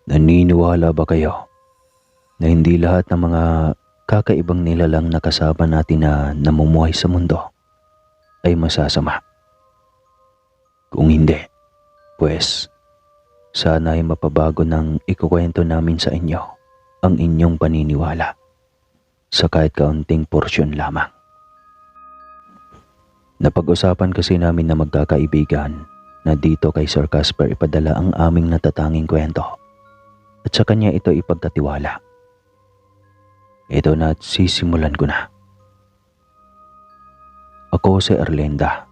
Naniniwala ba kayo na hindi lahat ng mga kakaibang nilalang na kasama natin na namumuhay sa mundo ay masasama? Kung hindi, pues sana ay mapabago ng ikukwento namin sa inyo ang inyong paniniwala sa kahit kaunting porsyon lamang. Napag-usapan kasi namin na magkakaibigan na dito kay Sir Casper ipadala ang aming natatanging kwento at sa kanya ito ipagkatiwala. Ito na at sisimulan ko na. Ako si Erlinda.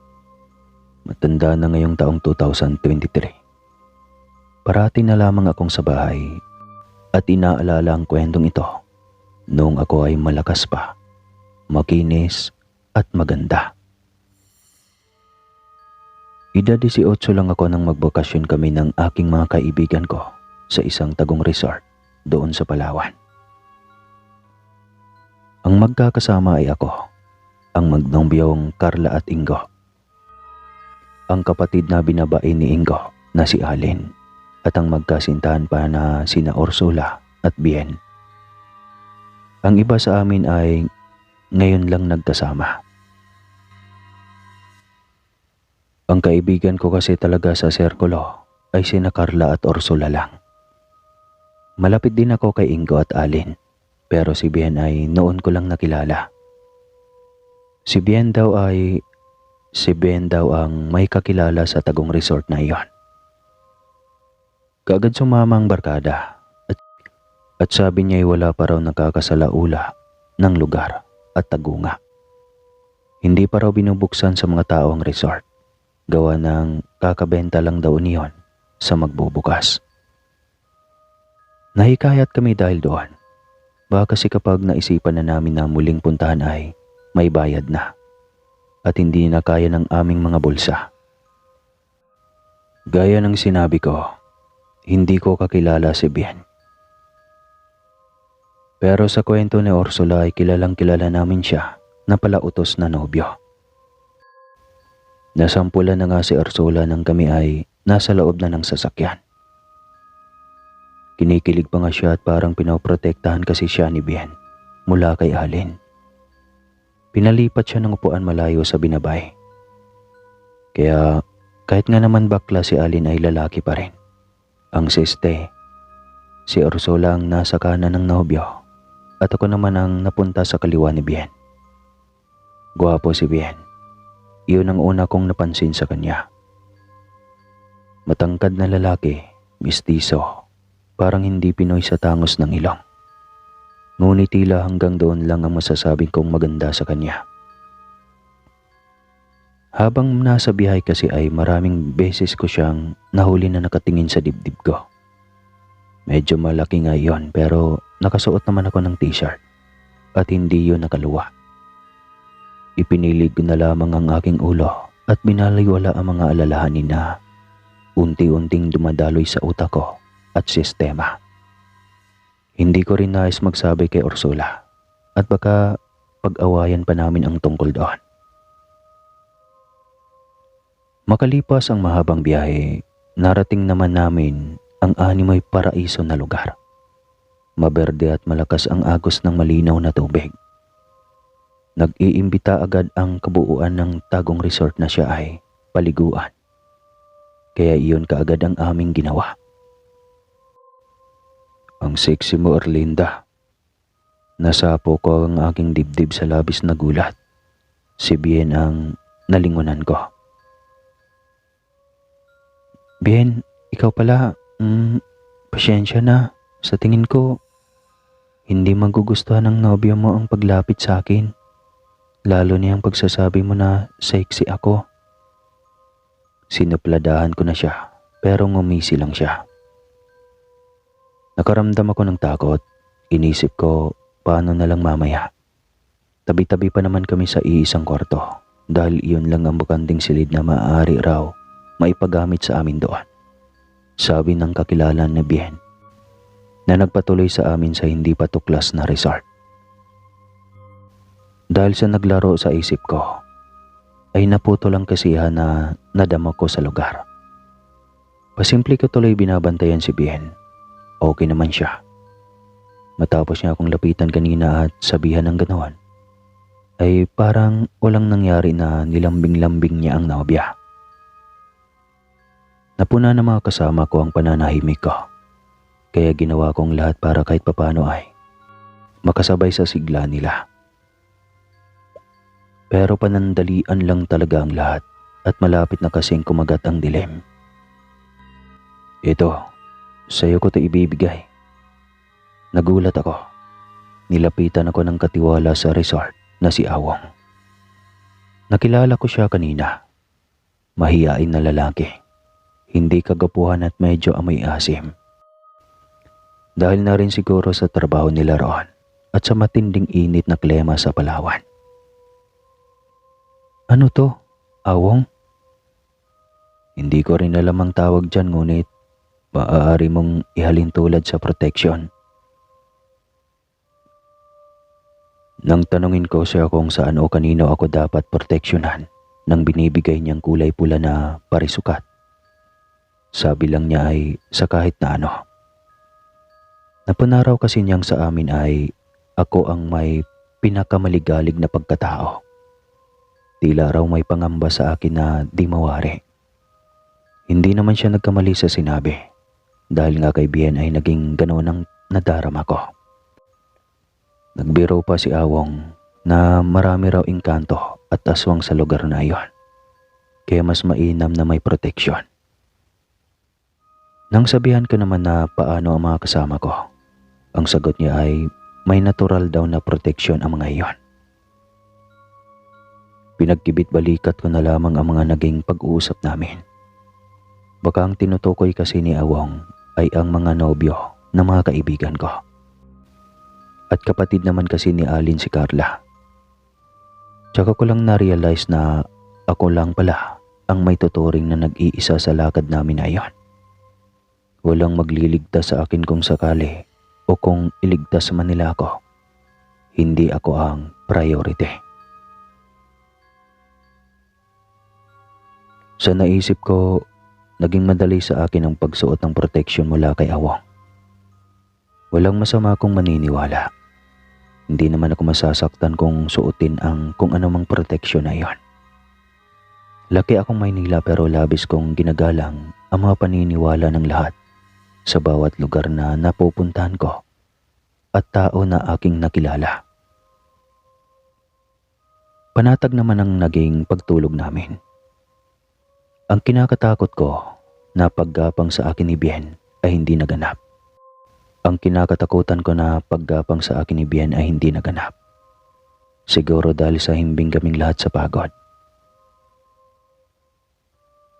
Matanda na ngayong taong 2023. Parati na lamang akong sa bahay at inaalala ang kwentong ito noong ako ay malakas pa, makinis at maganda. Edad 18 lang ako nang magbakasyon kami ng aking mga kaibigan ko sa isang tagong resort doon sa Palawan. Ang magkakasama ay ako, ang magnobyong Carla at Ingo, ang kapatid na binabae ni Ingo na si Allen at ang magkasintahan pa na sina Ursula at Bien. Ang iba sa amin ay ngayon lang nagkasama. Ang kaibigan ko kasi talaga sa serkulo ay sina Carla at Ursula lang. Malapit din ako kay Ingo at Allen, pero si Bien ay noon ko lang nakilala. Si Bien daw ang may kakilala sa tagong resort na iyon. Kaagad sumama ang barkada at sabi niya ay wala pa raw nakakasalaula ng lugar at tagunga. Hindi pa raw binubuksan sa mga tao ang resort. Gawa ng kakabenta lang daw niyon sa magbubukas. Nahikayat kami dahil doon. Baka kasi kapag naisipan na namin na muling puntahan ay may bayad na at hindi na kaya ng aming mga bulsa. Gaya ng sinabi ko, hindi ko kakilala si Bien. Pero sa kwento ni Ursula ay kilalang kilala namin siya na palautos na nobyo. Nasampulan na nga si Ursula nang kami ay nasa loob na ng sasakyan. Kinikilig pa nga siya at parang pinoprotektahan kasi siya ni Bien mula kay Allen. Pinalipat siya ng upuan malayo sa binabay. Kaya kahit nga naman bakla si Allen ay lalaki pa rin. Ang siste, si Ursula ang nasa kanan ng nobyo at ako naman ang napunta sa kaliwa ni Bien. Gwapo si Bien. Iyon ang una kong napansin sa kanya. Matangkad na lalaki, mistiso, parang hindi Pinoy sa tangos ng ilong. Ngunit tila hanggang doon lang ang masasabing kong maganda sa kanya. Habang nasa biyahe kasi ay maraming beses ko siyang nahuli na nakatingin sa dibdib ko. Medyo malaki nga iyon pero nakasuot naman ako ng t-shirt at hindi yun nakaluwa. Ipinilig ko na lamang ang aking ulo at binaliwala ang mga alalahanin na unti-unting dumadaloy sa utak ko at sistema. Hindi ko rin nais magsabi kay Ursula at baka pag-awayan pa namin ang tungkol doon. Makalipas ang mahabang biyahe, narating naman namin ang animoy paraiso na lugar. Maberde at malakas ang agos ng malinaw na tubig. Nag-iimbita agad ang kabuuan ng tagong resort na siya ay paliguan. Kaya iyon kaagad ang aming ginawa. Ang sexy mo, Erlinda. Nasapo ko ang aking dibdib sa labis na gulat. Si Bien ang nalingunan ko. Bien, ikaw pala, pasyensya na. Sa tingin ko, hindi magugustuhan ng nobyo mo ang paglapit sa akin. Lalo niyang pagsasabi mo na sexy ako. Sinupladahan ko na siya pero ngumisi lang siya. Nakaramdam ako ng takot. Inisip ko paano na lang mamaya. Tabi-tabi pa naman kami sa iisang kwarto dahil iyon lang ang bukanding silid na maaari raw maipagamit sa amin doon. Sabi ng kakilala ni Bien na nagpatuloy sa amin sa hindi pa tuklas na resort. Dahil sa naglaro sa isip ko, ay naputo lang kasiyahan na nadama ko sa lugar. Pasimple ko tuloy binabantayan si Bien okay naman siya. Matapos niya akong lapitan kanina at sabihan ng ganoon, ay parang walang nangyari na nilambing-lambing niya ang nobya. Napuna ng mga kasama ko ang pananahimik ko, kaya ginawa kong lahat para kahit papano ay makasabay sa sigla nila. Pero panandalian lang talaga ang lahat at malapit na kasing kumagat ang dilim. Ito, sa'yo ko ito ibibigay. Nagulat ako. Nilapitan ako ng katiwala sa resort na si Awong. Nakilala ko siya kanina. Mahiyain na lalaki. Hindi kagapuhan at medyo amoy asim. Dahil na rin siguro sa trabaho nila roon at sa matinding init na klima sa Palawan. Ano to, Awong? Hindi ko rin alam ang tawag dyan ngunit maaari mong ihalin tulad sa protection. Nang tanungin ko siya kung saan o kanino ako dapat proteksyonan nang binibigay niyang kulay pula na parisukat. Sabi lang niya ay sa kahit na ano. Napunaraw kasi niyang sa amin ay ako ang may pinakamaligalig na pagkatao. Tila raw may pangamba sa akin na di mawari. Hindi naman siya nagkamali sa sinabi dahil nga kay Bien ay naging ganoon ang nadarama ko. Nagbiro pa si Awong na marami raw engkanto at aswang sa lugar na iyon. Kaya mas mainam na may proteksyon. Nang sabihan ko naman na paano ang mga kasama ko, ang sagot niya ay may natural daw na proteksyon ang mga iyon. Pinagkibit-balikat ko na lamang ang mga naging pag-uusap namin. Baka ang tinutukoy kasi ni Awong ay ang mga nobyo ng mga kaibigan ko. At kapatid naman kasi ni Alin si Carla. Tsaka ko lang na-realize na ako lang pala ang may tuturing na nag-iisa sa lakad namin na iyon. Walang magliligtas sa akin kung sakali o kung iligtas man nila ako. Hindi ako ang priority. Sa naisip ko, naging madali sa akin ang pagsuot ng protection mula kay Awong. Walang masama kung maniniwala. Hindi naman ako masasaktan kung suotin ang kung anumang proteksyon na iyon. Laki akong Maynila pero labis kong ginagalang ang mga paniniwala ng lahat sa bawat lugar na napupuntahan ko at tao na aking nakilala. Panatag naman ang naging pagtulog namin. Ang kinakatakot ko na paggapang sa akin ni Bien ay hindi naganap. Ang kinakatakutan ko na paggapang sa akin ni Bien ay hindi naganap. Siguro dahil sa himbing kaming lahat sa pagod.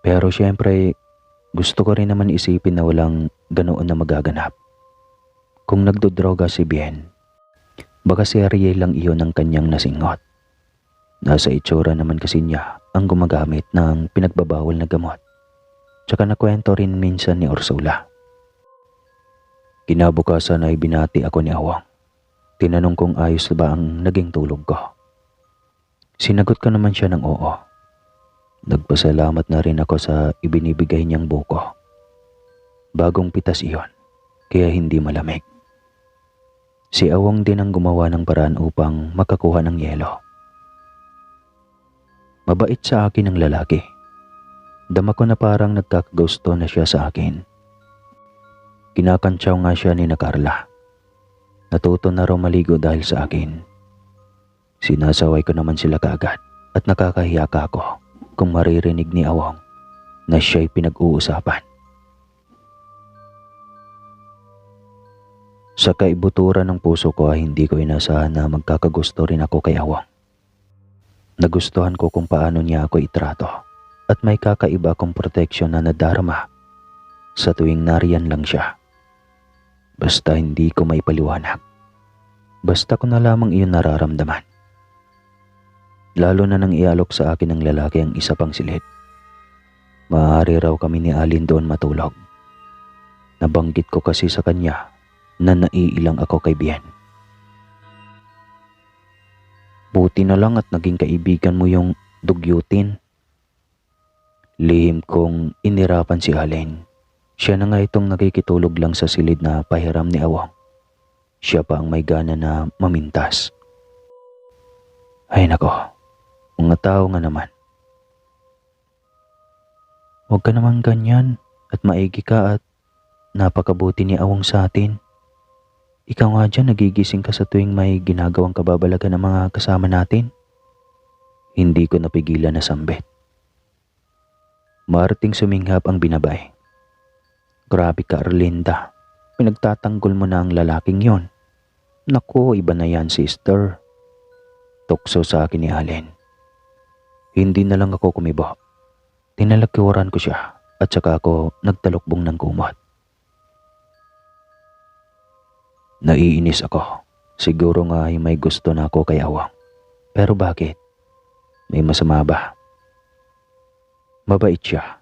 Pero syempre, gusto ko rin naman isipin na walang ganoon na magaganap. Kung nagdodroga si Bien, baka si Ariel lang iyon ang kanyang nasingot. Nasa itsura naman kasi niya ang gumagamit ng pinagbabawal na gamot. Tsaka nakwento rin minsan ni Ursula. Kinabukasan ay binati ako ni Awang. Tinanong kung ayos ba ang naging tulog ko. Sinagot ko naman siya ng oo. Nagpasalamat na rin ako sa ibinibigay niyang buko. Bagong pitas iyon, kaya hindi malamig. Si Awang din ang gumawa ng paraan upang makakuha ng yelo. Mabait sa akin ang lalaki. Dama ko na parang nagkakagusto na siya sa akin. Kinakantsaw nga siya ni Carla. Natuto na raw maligo dahil sa akin. Sinasaway ko naman sila kaagad at nakakahiya ka ako kung maririnig ni Awang na siya'y pinag-uusapan. Sa kaibuturan ng puso ko ay hindi ko inasahan na magkakagusto rin ako kay Awang. Nagustuhan ko kung paano niya ako itrato at may kakaiba akong proteksyon na nadarama sa tuwing nariyan lang siya. Basta hindi ko maipaliwanag. Basta ko na lamang iyon nararamdaman. Lalo na nang ialok sa akin ng lalaki ang isa pang silid. Maaari raw kami ni Alin doon matulog. Nabanggit ko kasi sa kanya na naiilang ako kay Bien. Buti na lang at naging kaibigan mo yung dugyutin. Lihim kong inirapan si Alin Siya na nga itong nakikitulog lang sa silid na pahiram ni Awang. Siya pa ang may gana na mamintas. Ay nako, mga tao nga naman. Huwag ka naman ganyan at maigi ka at napakabuti ni Awang sa atin. Ikaw nga dyan nagigising ka sa tuwing may ginagawang kababalagan ng mga kasama natin. Hindi ko napigilan na sambit. Marating suminghap ang binabay. Grabe ka, Arlinda. Pinagtatanggol mo na ang lalaking yon. Naku, iba na yan, sister. Tukso sa akin ni Allen. Hindi na lang ako kumibo. Tinalakiwaran ko siya at saka ako nagtalukbong ng kumot. Naiinis ako. Siguro nga ay may gusto na ako kay Awang. Pero bakit? May masama ba? Mabait siya.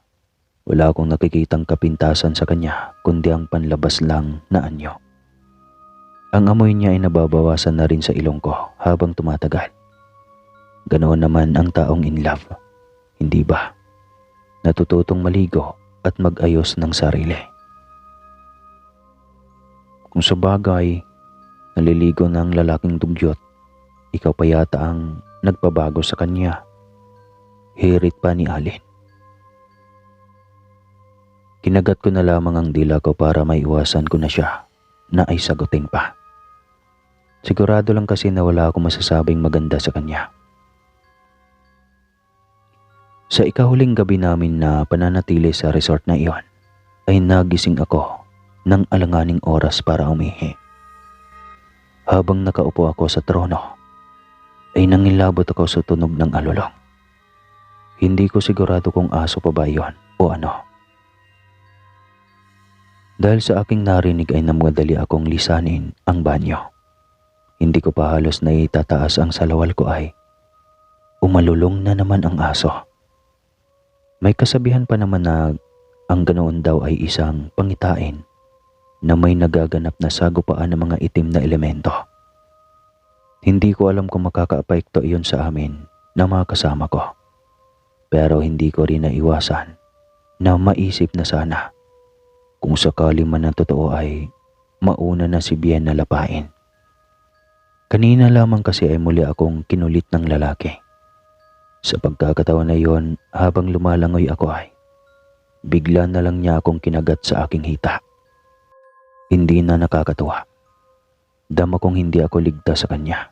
Wala akong nakikitang kapintasan sa kanya kundi ang panlabas lang na anyo. Ang amoy niya ay nababawasan na rin sa ilong ko habang tumatagal. Ganoon naman ang taong in love. Hindi ba? Natututong maligo at mag-ayos ng sarili. Kung sa bagay, naliligo ng lalaking dugyot, ikaw pa yata ang nagpabago sa kanya. Hirit pa ni Allen. Kinagat ko na lamang ang dila ko para maiwasan ko na siya na ay sagutin pa. Sigurado lang kasi na wala akong masasabing maganda sa kanya. Sa ikahuling gabi namin na pananatili sa resort na iyon, ay nagising ako ng alanganing oras para umihi. Habang nakaupo ako sa trono, ay nangilabot ako sa tunog ng alulong. Hindi ko sigurado kung aso pa ba iyon o ano. Dahil sa aking narinig ay namadali akong lisanin ang banyo. Hindi ko pa halos na itataas ang salawal ko ay umalulong na naman ang aso. May kasabihan pa naman na ang ganoon daw ay isang pangitain na may nagaganap na sagupaan ng mga itim na elemento. Hindi ko alam kung makakaapekto iyon sa amin na mga kasama ko. Pero hindi ko rin naiwasan na maisip na sana kung sakali man na totoo ay mauna na si Bien na lapain. Kanina lamang kasi ay muli akong kinulit ng lalaki. Sa pagkakataon na iyon, habang lumalangoy ako ay bigla na lang niya akong kinagat sa aking hita. Hindi na nakakatuwa. Dama kong hindi ako ligtas sa kanya.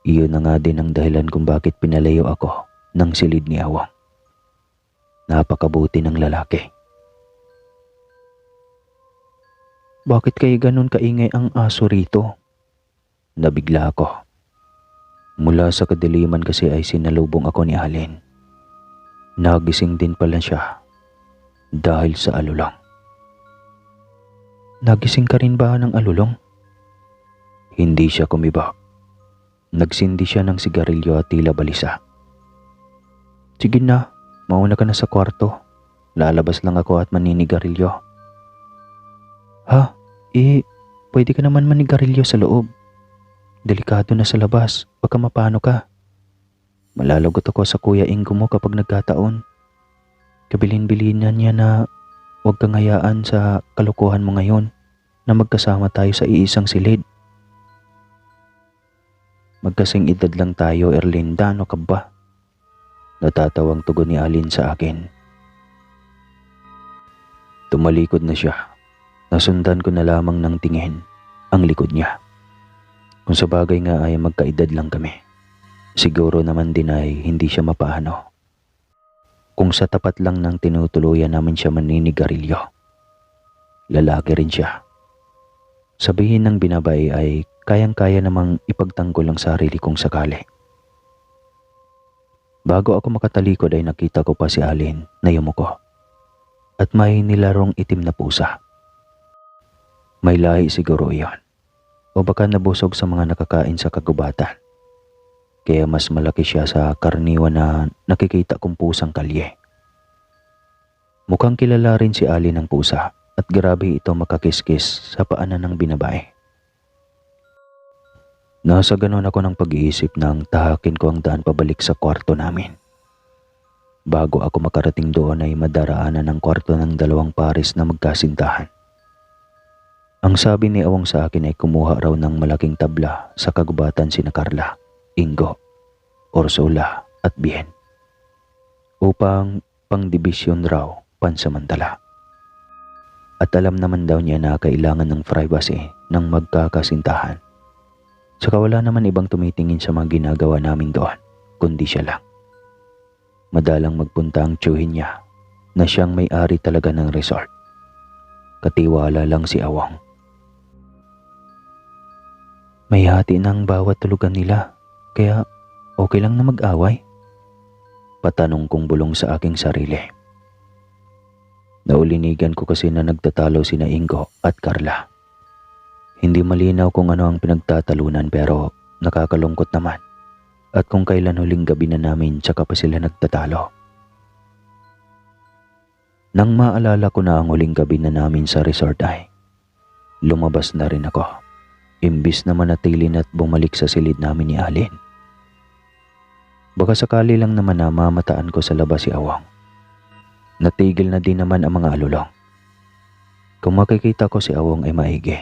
Iyon na nga din ang dahilan kung bakit pinalayo ako ng silid ni Awang. Napakabuti ng lalaki. Bakit kayo ganun kaingay ang aso rito? Nabigla ako. Mula sa kadiliman kasi ay sinalubong ako ni Allen. Nagising din pala siya dahil sa alulong. Nagising ka rin ba ng alulong? Hindi siya kumibo. Nagsindi siya ng sigarilyo at tila balisa. Sige na, mauna ka na sa kwarto. Lalabas lang ako at maninigarilyo. Ha? Pwede ka naman manigarilyo sa loob. Delikado na sa labas, baka mapano ka. Malalagot ako sa Kuya Ingo mo kapag nagkataon. Kabilin-bilinan niya na huwag kang hayaan sa kalokohan mo ngayon na magkasama tayo sa iisang silid. Magkasing edad lang tayo, Erlinda, ano ka ba? Natatawang tugon ni Allen sa akin. Tumalikod na siya. Nasundan ko na lamang ng tingin ang likod niya. Kung sa bagay nga ay magkaedad lang kami, siguro naman din ay hindi siya mapaano. Kung sa tapat lang ng tinutuluyan namin siya maninigarilyo. Lalaki rin siya. Sabihin ng binabay ay kayang-kaya namang ipagtanggol ang sarili kong sakali. Bago ako makatalikod ay nakita ko pa si Allen na yumuko at may nilarong itim na pusa. May lahi siguro iyon o baka nabusog sa mga nakakain sa kagubatan. Kaya mas malaki siya sa karaniwan na nakikita kong pusang kalye. Mukhang kilala rin si Allen ng pusa at grabe ito makakiskis sa paanan ng binabae. Nasa ganon ako ng pag-iisip nang tahakin ko ang daan pabalik sa kwarto namin. Bago ako makarating doon ay madaraanan ang kwarto ng dalawang pares na magkasintahan. Ang sabi ni Awang sa akin ay kumuha raw ng malaking tabla sa kagubatan sina Carla, Ingo, Ursula at Bien upang pangdibisyon raw pansamantala. At alam naman daw niya na kailangan ng privacy ng magkakasintahan. Saka wala naman ibang tumitingin sa mga ginagawa namin doon, kundi siya lang. Madalang magpunta ang tiyuhin niya na siyang may-ari talaga ng resort. Katiwala lang si Awang. May hati ng bawat tulugan nila, kaya okay lang na mag-away? Patanong kong bulong sa aking sarili. Naulinigan ko kasi na nagtatalo sina Ingo at Carla. Hindi malinaw kung ano ang pinagtatalunan pero nakakalungkot naman. At kung kailan huling gabi na namin tsaka pa sila nagtatalo. Nang maalala ko na ang huling gabi na namin sa resort ay lumabas na rin ako. Imbis na manatilin at bumalik sa silid namin ni Alin. Baka sakali lang naman na mamataan ko sa labas si Awang. Natigil na din naman ang mga alulong. Kung makikita ko si Awang ay maigi.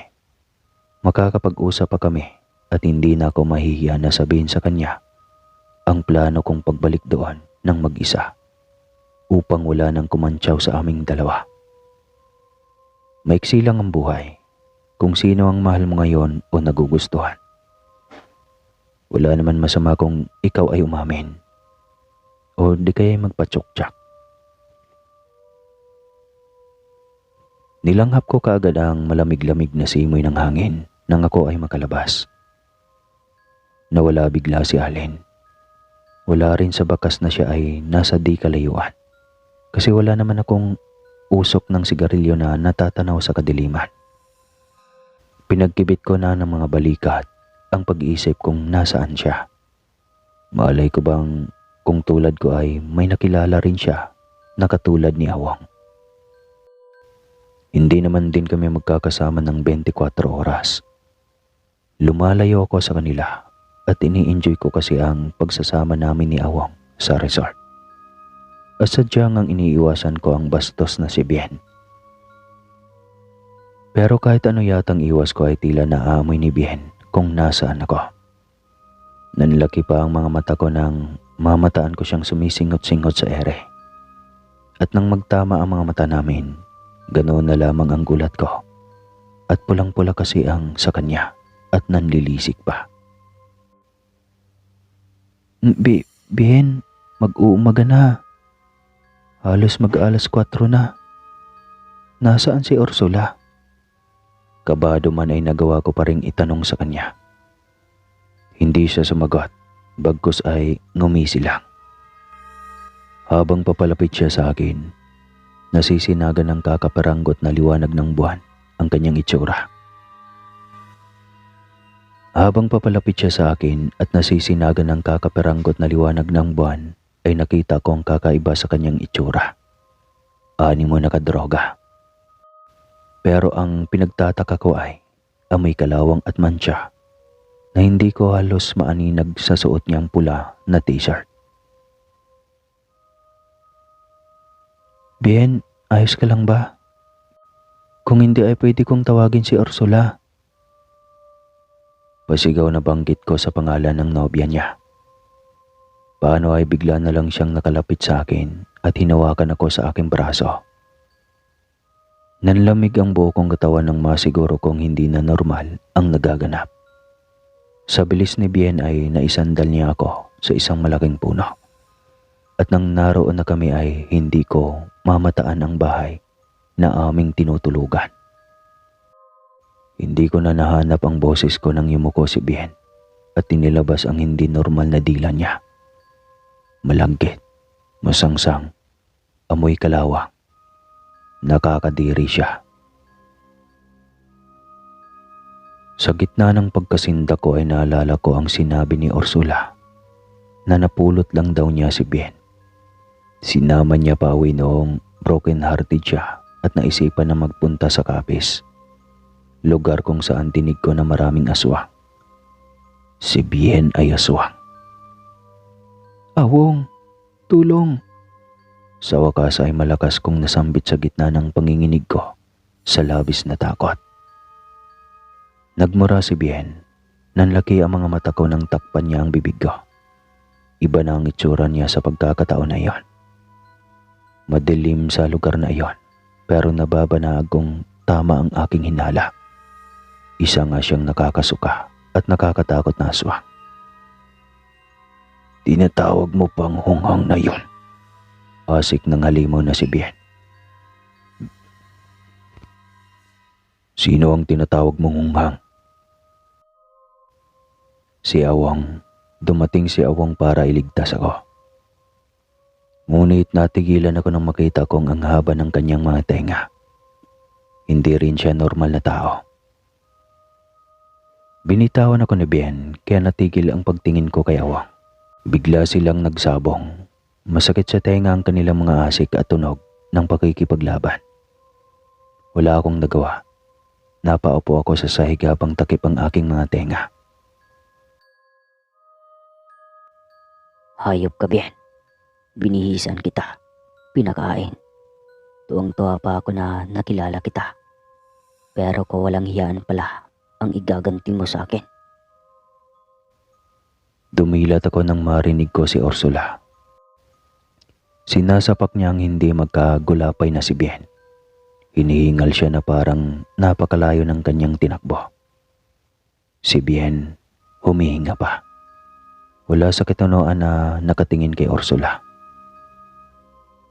Makakapag-usap pa kami at hindi na ako mahihiya na sabihin sa kanya ang plano kong pagbalik doon ng mag-isa upang wala nang kumantsaw sa aming dalawa. Maiksi lang ang buhay kung sino ang mahal mo ngayon o nagugustuhan. Wala naman masama kung ikaw ay umamin o di kaya magpatsok-tsak. Nilanghap ko kaagad ang malamig-lamig na simoy ng hangin nang ako ay makalabas. Nawala bigla si Alin. Wala rin sa bakas na siya ay nasa di kalayuan kasi wala naman akong usok ng sigarilyo na natatanaw sa kadiliman. Pinagkibit ko na ng mga balikat ang pag-iisip kung nasaan siya. Malay ko bang kung tulad ko ay may nakilala rin siya na katulad ni Awang. Hindi naman din kami magkakasama ng 24 oras. Lumalayo ako sa kanila at ini-enjoy ko kasi ang pagsasama namin ni Awang sa resort. At sadyang ang iniiwasan ko ang bastos na si Bien. Pero kahit ano yatang iwas ko ay tila naamoy ni Bien kung nasaan ako. Nanlaki pa ang mga mata ko nang mamataan ko siyang sumisingot-singot sa ere. At nang magtama ang mga mata namin, ganoon na lamang ang gulat ko. At pulang-pula kasi ang sa kanya at nanlilisik pa. Bien, mag-uumaga na. Halos mag-alas 4 na. Nasaan si Ursula? Kabado man ay nagawa ko pa ring itanong sa kanya. Hindi siya sumagot, bagkus ay ngumisi lang. Habang papalapit siya sa akin, nasisinagan ng kakaparanggot na liwanag ng buwan ang kanyang itsura. Habang papalapit siya sa akin at nasisinagan ng kakaparanggot na liwanag ng buwan, ay nakita ko ang kakaiba sa kanyang itsura. Animo nakadroga. Pero ang pinagtataka ko ay amoy kalawang at mantsa na hindi ko halos maaninag sa suot niyang pula na t-shirt. Bien, ayos ka lang ba? Kung hindi ay pwede kong tawagin si Ursula. Pasigaw na banggit ko sa pangalan ng nobya niya. Paano ay bigla na lang siyang nakalapit sa akin at hinawakan ako sa aking braso. Nanlamig ang buo kong katawan nang masiguro kong hindi na normal ang nagaganap. Sa bilis ni Bien ay naisandal niya ako sa isang malaking puno. At nang naroon na kami ay hindi ko mamataan ang bahay na aming tinutulugan. Hindi ko na nahanap ang boses ko nang yumuko si Bien at tinilabas ang hindi normal na dila niya. Malagkit, masangsang, amoy kalawang. Nakakadiri siya. Sa gitna ng pagkasinda ko ay naalala ko ang sinabi ni Ursula na napulot lang daw niya si Bien. Sinama niya pa uwi noong broken-hearted siya at naisipan na magpunta sa Capiz, lugar kung saan tinig ko na maraming aswang. Si Bien ay aswang. Awong, tulong! Sa wakas ay malakas kong nasambit sa gitna ng panginginig ko sa labis na takot. Nagmura si Bien. Nanlaki ang mga mata ko nang takpan niya ang bibig ko. Iba na ang itsura niya sa pagkakataon na iyon. Madilim sa lugar na iyon, pero nababanaag kong tama ang aking hinala. Isa nga siyang nakakasuka at nakakatakot na aswang. Tinatawag mo pang hunghang na iyon. Asik ng halimaw na si Bien. Sino ang tinatawag mong hunghang? Si Awang. Dumating si Awang para iligtas ako. Ngunit natigilan ako nang makita kong ang haba ng kanyang mga tenga. Hindi rin siya normal na tao. Binitawan ako ni Bien kaya natigil ang pagtingin ko kay Awang. Bigla silang nagsabong. Masakit sa tenga ang kanilang mga asik at tunog ng pakikipaglaban. Wala akong nagawa. Napaupo ako sa sahig habang takip ang aking mga tenga. Hayop ka, Bien. Binihisan kita. Pinakain. Tuwang-tuwa pa ako na nakilala kita. Pero kawalang hiyaan pala ang igaganti mo sa akin. Dumilat ako nang marinig ko si Ursula. Sinasapak niya ang hindi magkagulapay na si Bien. Hinihingal siya na parang napakalayo ng kanyang tinakbo. Si Bien humihinga pa. Wala sa katunuan na nakatingin kay Ursula.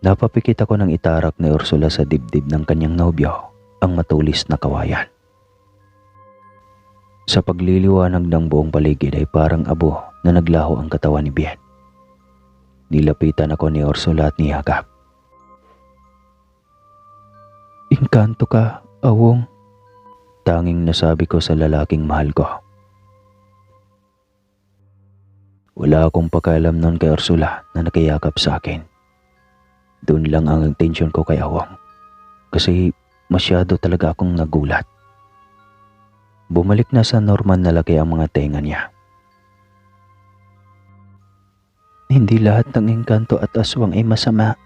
Napapikit ako nang itarak ni Ursula sa dibdib ng kanyang nobyo ang matulis na kawayan. Sa pagliliwanag ng buong paligid ay parang abo na naglaho ang katawan ni Bien. Nilapitan ako ni Ursula at niyakap. Engkanto ka, Awong. Tanging nasabi ko sa lalaking mahal ko. Wala akong pakialam noon kay Ursula na nakiyakap sa akin. Doon lang ang atensyon ko kay Awang. Kasi masyado talaga akong nagulat. Bumalik na sa normal na laki ang mga tenga niya. Hindi lahat ng engkanto at aswang ay masama.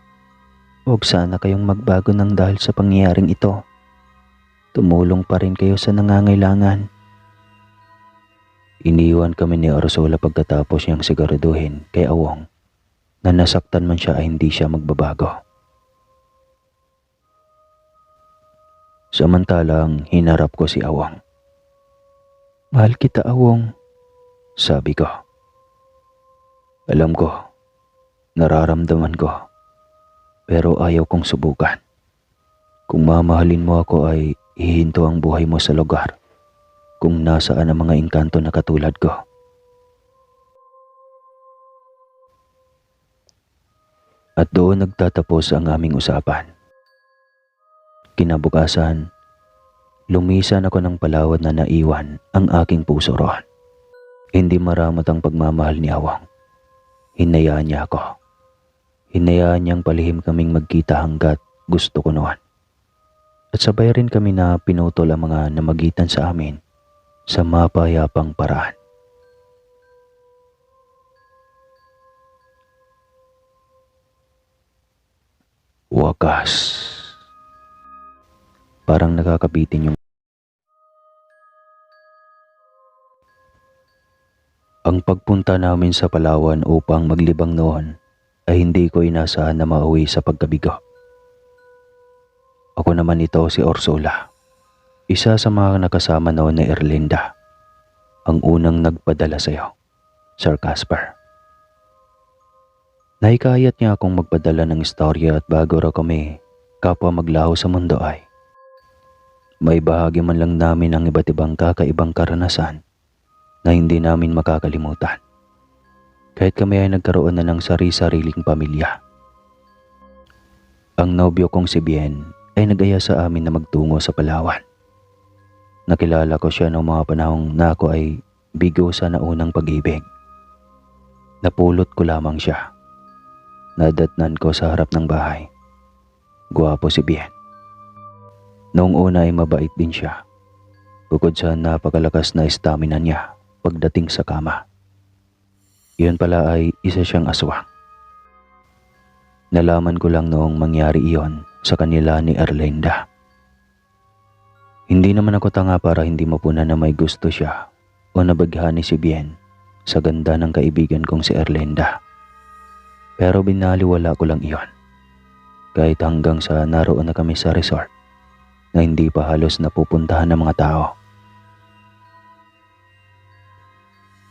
Huwag sana kayong magbago ng dahil sa pangyayaring ito. Tumulong pa rin kayo sa nangangailangan. Iniwan kami ni Ursula pagkatapos niyang siguraduhin kay Awang na nasaktan man siya ay hindi siya magbabago. Samantalang hinarap ko si Awang. Mahal kita, Awang, sabi ko. Alam ko, nararamdaman ko, pero ayaw kong subukan. Kung mamahalin mo ako ay hihinto ang buhay mo sa lugar kung nasaan ang mga engkanto na katulad ko. At doon nagtatapos ang aming usapan. Kinabukasan, lumisan ako ng palawad na naiwan ang aking puso roon. Hindi maramat ang pagmamahal ni Awang. Hinayaan niya ako. Hinayaan niyang palihim kaming magkita hanggat gusto ko noon. At sabay rin kami na pinutol ang mga namagitan sa amin sa mapayapang paraan. Wakas. Parang nakakabitin yung... Ang pagpunta namin sa Palawan upang maglibang noon ay hindi ko inasahan na mauwi sa pagkabigo. Ako naman ito si Ursula. Isa sa mga nakasama noon na Erlinda, ang unang nagpadala sa iyo, Sir Casper. Nahikayat niya akong magpadala ng istorya at bago raw kami kapwa maglaho sa mundo ay may bahagi man lang namin ang iba't ibang kakaibang karanasan na hindi namin makakalimutan. Kahit kami ay nagkaroon na ng sari-sariling pamilya. Ang nobyo kong si Bien ay nag-aya sa amin na magtungo sa Palawan. Nakilala ko siya noong mga panahong na ako ay bigo sa naunang pag-ibig. Napulot ko lamang siya. Nadatnan ko sa harap ng bahay. Gwapo si Bien. Noong una ay mabait din siya. Bukod sa napakalakas na stamina niya pagdating sa kama. Iyon pala ay isa siyang aswang. Nalaman ko lang noong mangyari iyon sa kanila ni Erlinda. Hindi naman ako tanga para hindi mapunan na may gusto siya o nabaghani si Bien sa ganda ng kaibigan kong si Erlinda. Pero binaliwala ko lang iyon. Kahit hanggang sa naroon na kami sa resort na hindi pa halos napupuntahan ng mga tao.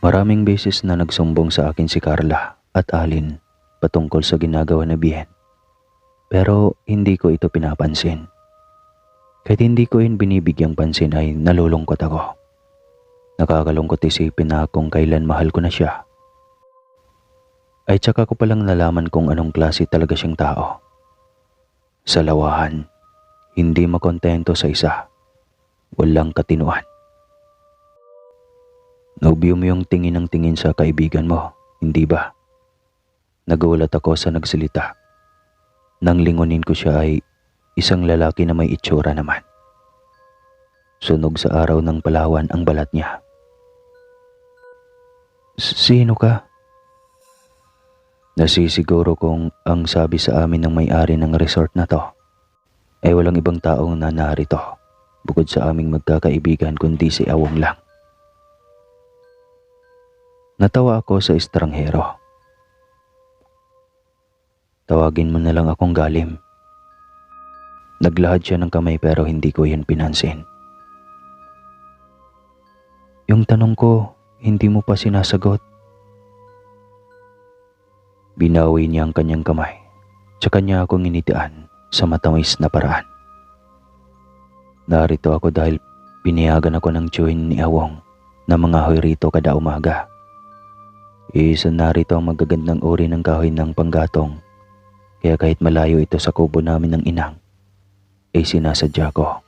Maraming beses na nagsumbong sa akin si Carla at Alin patungkol sa ginagawa na Bien. Pero hindi ko ito pinapansin. Kahit hindi ko yun binibigyang pansin ay nalulungkot ako. Nakakalungkot isipin na kung kailan mahal ko na siya, ay tsaka ko palang nalaman kung anong klase talaga siyang tao. Sa lawahan, hindi makontento sa isa, walang katinuan. Nobyo mo yung tingin ng tingin sa kaibigan mo, hindi ba? Nagulat ako sa nagsalita. Nang lingunin ko siya ay isang lalaki na may itsura naman. Sunog sa araw ng Palawan ang balat niya. Sino ka? Nasisiguro kong ang sabi sa amin ng may-ari ng resort na to ay walang ibang taong na narito bukod sa aming magkakaibigan kundi si Awong lang. Natawa ako sa estranghero. Tawagin mo na lang akong Galim. Naglahad siya ng kamay pero hindi ko yan pinansin. Yung tanong ko, hindi mo pa sinasagot. Binawi niya ang kanyang kamay, tsaka niya akong initian sa matamis na paraan. Narito ako dahil pinayagan ako ng tiyuhin ni Awong na mangahoy rito kada umaga. Isa narito ang magagandang uri ng kahoy ng panggatong, kaya kahit malayo ito sa kubo namin ng inang, ay sinasadya ko.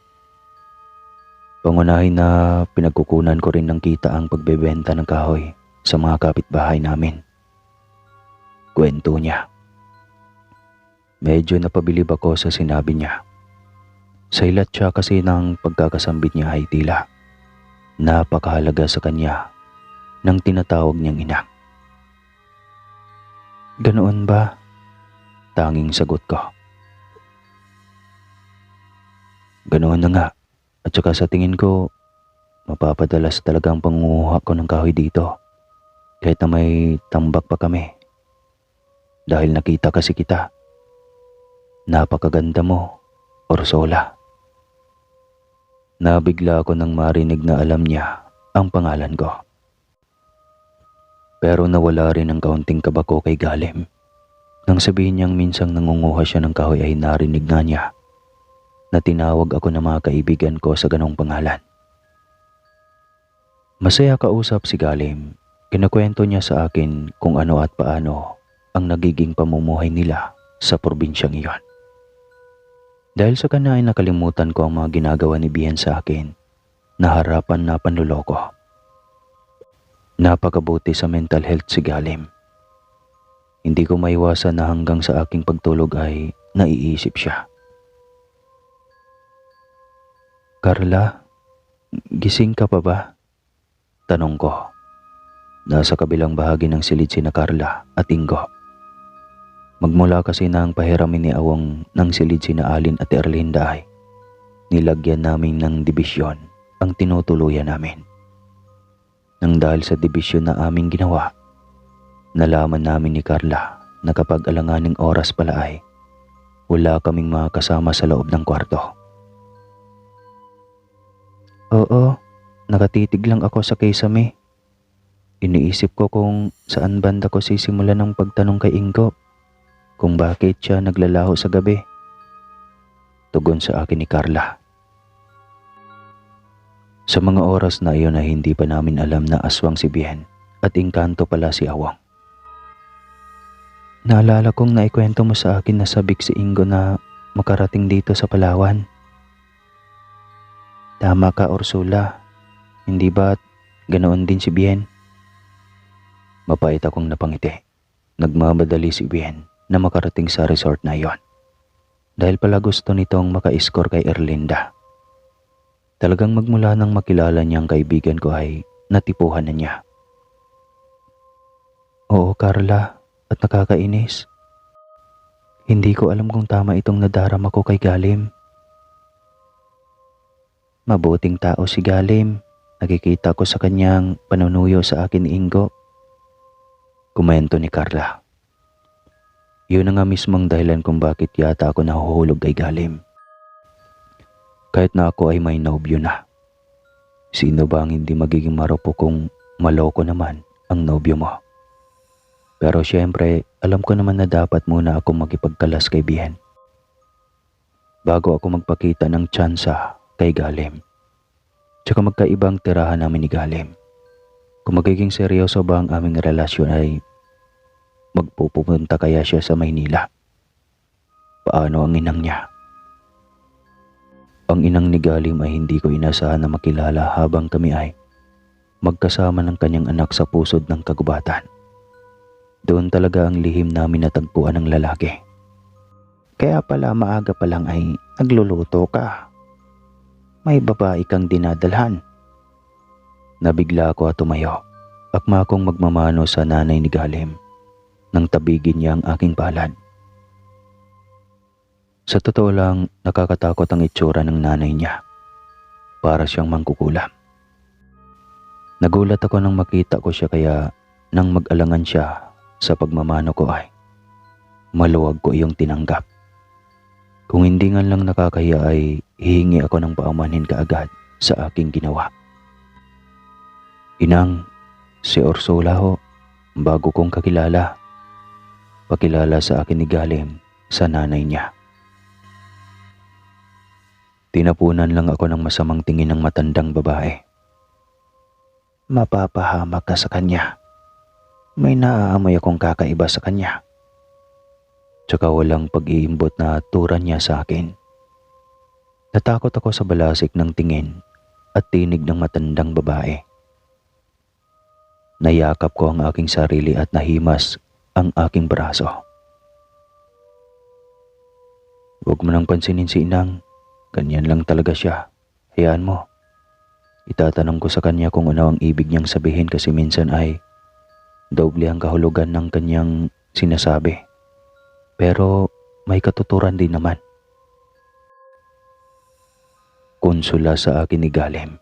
Pangunahin na pinagkukunan ko rin ng kita ang pagbebenta ng kahoy sa mga kapitbahay namin. Kwento niya. Medyo napabilib ako sa sinabi niya. Sa ilat siya kasi ng pagkakasambit niya ay tila napakahalaga sa kanya ng tinatawag niyang ina. Ganoon ba? Tanging sagot ko. Ganoon na nga. At saka sa tingin ko, mapapadalas talaga ang pangunguha ko ng kahoy dito. Kahit na may tambak pa kami. Dahil nakita kasi kita. Napakaganda mo, Orsola. Nabigla ako nang marinig na alam niya ang pangalan ko. Pero nawala rin ang kaunting kaba ko kay Galim. Nang sabihin niyang minsang nangunguha siya ng kahoy ay narinig nga niya na tinawag ako ng mga kaibigan ko sa ganong pangalan. Masaya kausap si Galim. Kinakwento niya sa akin kung ano at paano ang nagiging pamumuhay nila sa probinsyang iyon. Dahil sa kanya ay nakalimutan ko ang mga ginagawa ni Bien sa akin na harapan na panluloko. Napakabuti sa mental health si Galim. Hindi ko maiwasan na hanggang sa aking pagtulog ay naiisip siya. Carla, gising ka pa ba? Tanong ko. Nasa kabilang bahagi ng silid sina Carla at Ingo. Magmula kasi na ang pahiramin ni Awong ng silid sina Alin at Erlinda ay nilagyan namin ng dibisyon ang tinutuluyan namin. Nang dahil sa dibisyon na aming ginawa, nalaman namin ni Carla na kapag alanganing oras pala ay wala kaming mga kasama sa loob ng kwarto. Oo, nakatitig lang ako sa kisame. Iniisip ko kung saan banda ko sisimulan ng pagtanong kay Ingo kung bakit siya naglalaho sa gabi. Tugon sa akin ni Carla. Sa mga oras na iyon ay hindi pa namin alam na aswang si Bien at engkanto pala si Awang. Naalala kong naikwento mo sa akin na sabik si Ingo na makarating dito sa Palawan. Tama ka, Ursula. Hindi ba't ganoon din si Bien? Mapait akong napangiti. Nagmamadali si Bien na makarating sa resort na iyon. Dahil pala gusto nitong maka-score kay Erlinda. Talagang magmula nang makilala niyang kaibigan ko ay natipuhan na niya. Oo, Carla, at nakakainis. Hindi ko alam kung tama itong nadarama ko kay Galim. Mabuting tao si Galim. Nakikita ko sa kanyang panunuyo sa akin ni Ingo. Komento ni Carla. Yun na nga mismong dahilan kung bakit yata ako nahuhulog kay Galim. Kahit na ako ay may nobyo na. Sino ba ang hindi magiging marupo kung maloko naman ang nobyo mo? Pero syempre, alam ko naman na dapat muna ako makipagkalas kay Bien bago ako magpakita ng tsansa kay Galim. Tsaka magkaibang tirahan namin ni Galim. Kung magiging seryoso ba ang aming relasyon ay magpupunta kaya siya sa Maynila? Paano ang inang niya? Ang inang ni Galim ay hindi ko inasahan na makilala habang kami ay magkasama ng kanyang anak sa pusod ng kagubatan. Doon talaga ang lihim namin natagpuan ng lalaki. Kaya pala maaga pa lang ay nagluluto ka. May babae kang dinadalhan. Nabigla ako at tumayo. Akma akong magmamano sa nanay ni Galim nang tabigin niya ang aking palad. Sa totoo lang, nakakatakot ang itsura ng nanay niya. Para siyang mangkukulam. Nagulat ako nang makita ko siya kaya nang mag-alangan siya sa pagmamano ko ay maluwag ko iyong tinanggap. Kung hindi nga lang nakakahiya ay hihingi ako ng paumanhin kaagad sa aking ginawa. Inang, si Ursula ho, bago kong kakilala. Pakilala sa akin ni Galim sa nanay niya. Tinapunan lang ako ng masamang tingin ng matandang babae. Mapapahamak ka sa kanya. May naaamoy akong kakaiba sa kanya. Tsaka walang pag-iimbot na turan niya sa akin. Natakot ako sa balasik ng tingin at tinig ng matandang babae. Nayakap ko ang aking sarili at nahimas ang aking braso. Huwag mo nang pansinin si Inang. Ganyan lang talaga siya. Hayaan mo. Itatanong ko sa kanya kung ano ang ibig niyang sabihin kasi minsan ay doble ang kahulugan ng kanyang sinasabi. Pero may katuturan din naman. Konsula sa akin ni Galim.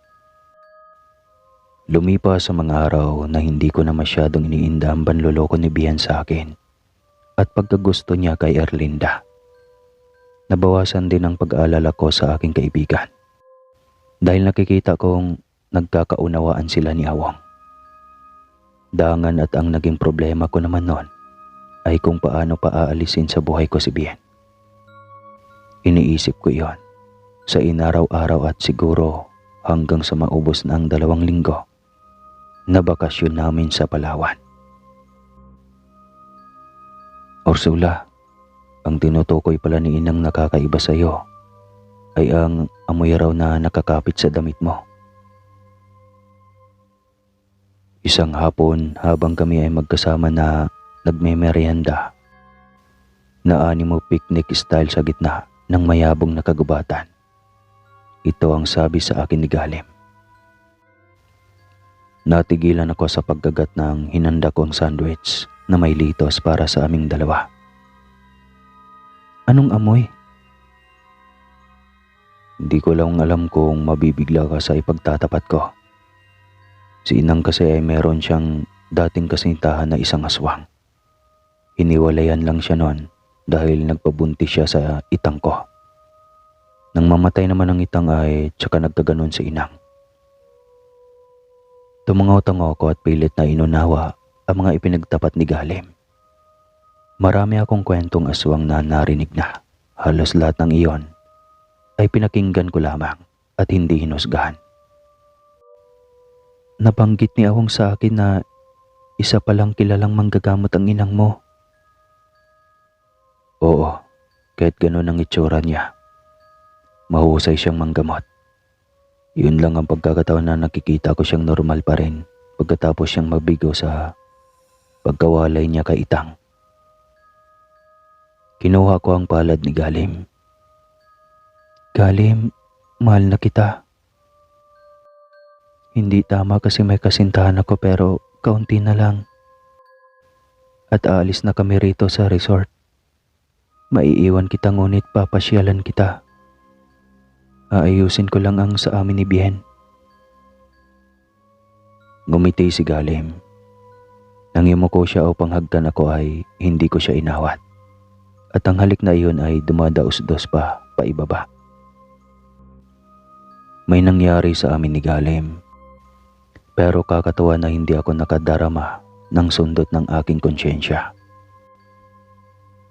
Lumipas sa mga araw na hindi ko na masyadong iniinda ang panloloko ni Bien sa akin at pagkagusto niya kay Erlinda. Nabawasan din ang pag-aalala ko sa aking kaibigan dahil nakikita kong nagkakaunawaan sila ni Awong. Dangan at ang naging problema ko naman noon ay kung paano paaalisin sa buhay ko si Bien. Iniisip ko iyon sa inaraw-araw at siguro hanggang sa maubos na ang 2 linggo na bakasyon namin sa Palawan. Ursula, ang tinutukoy pala ni Inang nakakaiba sa iyo ay ang amoy raw na nakakapit sa damit mo. Isang hapon habang kami ay magkasama na nagmemeryenda, na animo picnic style sa gitna ng mayabong na kagubatan. Ito ang sabi sa akin ni Galim. Natigilan ako sa pagkagat ng hinanda kong sandwich na may litos para sa aming dalawa. Anong amoy? Hindi ko lang alam kung mabibigla ka sa ipagtatapat ko. Si Inang kasi ay meron siyang dating kasintahan na isang aswang. Hiniwalayan lang siya noon dahil nagpabuntis siya sa itang ko. Nang mamatay naman ang itang ay tsaka nagkaganon si Inang. Tumangaw-tangaw ako at pilit na inunawa ang mga ipinagtapat ni Galim. Marami akong kwentong aswang na narinig na. Halos lahat ng iyon ay pinakinggan ko lamang at hindi hinusgahan. Nabanggit ni Awong sa akin na isa palang kilalang manggagamot ang inang mo. Oo, kahit gano'n ang itsura niya. Mahusay siyang manggamot. Yun lang ang pagkakataon na nakikita ko siyang normal pa rin pagkatapos siyang mabigo sa pagkawalay niya kay Itang. Kinuha ko ang palad ni Galim. Galim, mahal na kita. Hindi tama kasi may kasintahan ako pero kaunti na lang. At aalis na kami rito sa resort. Maiiwan kita ngunit papasyalan kita. Aayusin ko lang ang sa amin ni Bien. Ngumiti si Galim. Nang yumuko siya upang hagdan ako ay hindi ko siya inawat. At ang halik na iyon ay dumadaos-dos pa paibaba. May nangyari sa amin ni Galim. Pero kakatawa na hindi ako nakadarama ng sundot ng aking konsyensya.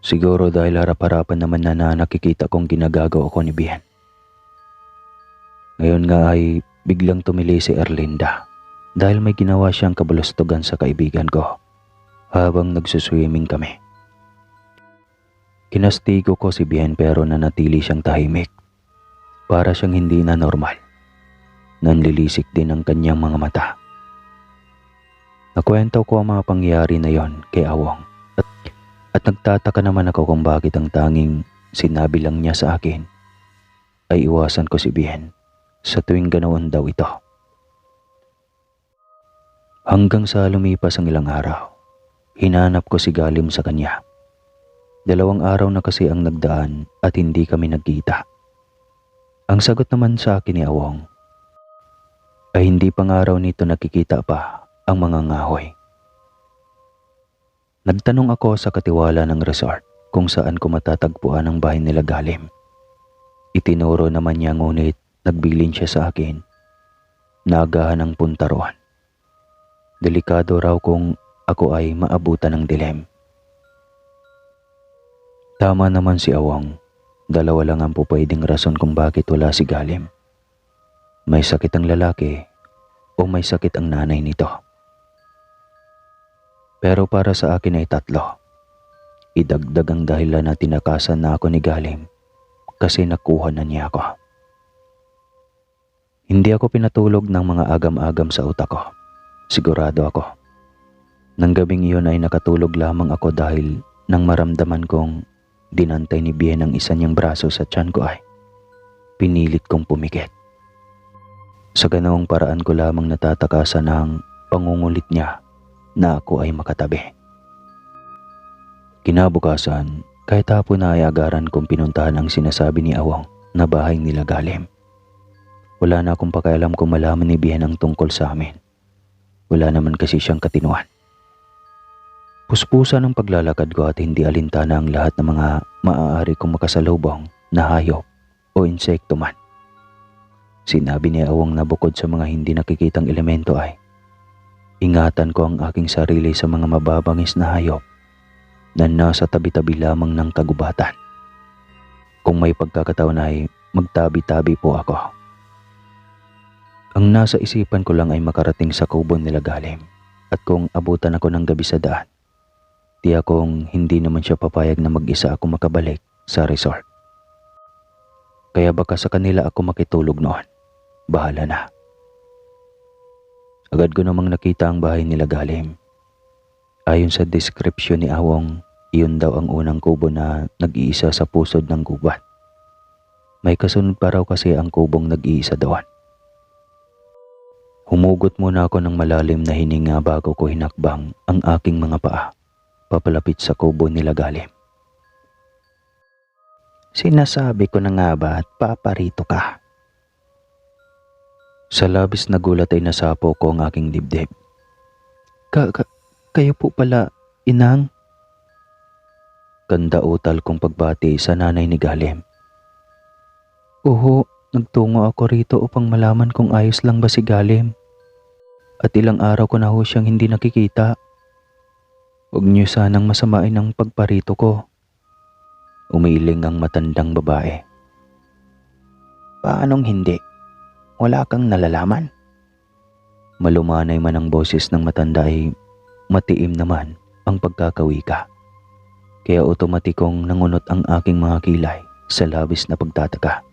Siguro dahil harap-harapan naman na nakikita kong ginagagawa ko ni Bien. Ngayon nga ay biglang tumili si Erlinda dahil may ginawa siyang kabulustugan sa kaibigan ko habang nagsuswimming kami. Kinastigo ko si Bien pero nanatili siyang tahimik. Para siyang hindi na normal. Nanlilisik din ang kanyang mga mata. Nakwento ko ang mga pangyayari na yon kay Awong at nagtataka naman ako kung bakit ang tanging sinabi lang niya sa akin ay iwasan ko si Bien sa tuwing ganoon daw ito. Hanggang sa lumipas ang ilang araw, hinanap ko si Galim sa kanya. 2 araw na kasi ang nagdaan at hindi kami nagkita. Ang sagot naman sa akin ni Awong ay hindi pa nga raw nito nakikita pa ang mga ngahoy. Nagtanong ako sa katiwala ng resort kung saan ko matatagpuan ang bahay nila Galim. Itinuro naman niya ngunit nagbilin siya sa akin na agahan ang punta roon. Delikado raw kung ako ay maabutan ng dilim. Tama naman si Awong. 2 lang ang pupwedeng rason kung bakit wala si Galim. May sakit ang lalaki o may sakit ang nanay nito. Pero para sa akin ay 3. Idagdag ang dahilan na tinakasan na ako ni Galim kasi nakuha na niya ako. Hindi ako pinatulog ng mga agam-agam sa utak ko. Sigurado ako. Nang gabing iyon ay nakatulog lamang ako dahil nang maramdaman kong dinantay ni Bien ang isa niyang braso sa tiyan ko ay pinilit kong pumikit. Sa ganoong paraan ko lamang natatakasan ang pangungulit niya na ako ay makatabi. Kinabukasan, kahit hapon na ay agaran kong pinuntahan ang sinasabi ni Awong na bahay nila Galim. Wala na akong pakialam kung malaman ni Bien ang tungkol sa amin. Wala naman kasi siyang katinuan. Puspusan ang paglalakad ko at hindi alintana ang lahat ng mga maaari kong makasalubong na hayop o insekto man. Sinabi ni Awong na bukod sa mga hindi nakikitang elemento ay ingatan ko ang aking sarili sa mga mababangis na hayop na nasa tabi-tabi lamang ng kagubatan. Kung may pagkakataon ay magtabi-tabi po ako. Ang nasa isipan ko lang ay makarating sa kubo nila Galim at kung abutan ako ng gabi sa daan, tiyak kong hindi naman siya papayag na mag-isa ako makabalik sa resort. Kaya baka sa kanila ako makitulog noon. Bahala na. Agad ko namang nakita ang bahay nila Galim. Ayon sa description ni Awong, iyon daw ang unang kubo na nag-iisa sa pusod ng gubat. May kasunod pa raw kasi ang kubong nag-iisa doon. Humugot muna ako ng malalim na hininga bago ko hinakbang ang aking mga paa papalapit sa kubo nila Galim. Sinasabi ko na nga ba at paparito ka? Sa labis na gulat ay nasapo ko ang aking dibdib. Kayo po pala, inang? Ganda utal kong pagbati sa nanay ni Galim. Oo, nagtungo ako rito upang malaman kung ayos lang ba si Galim. At ilang araw ko na ho siyang hindi nakikita. Huwag niyo sanang masamain ang pagparito ko. Umiling ang matandang babae. Paanong hindi? Wala kang nalalaman? Malumanay man ang boses ng matanda ay matiim naman ang pagkakawika. Kaya otomatikong nangunot ang aking mga kilay sa labis na pagtataka.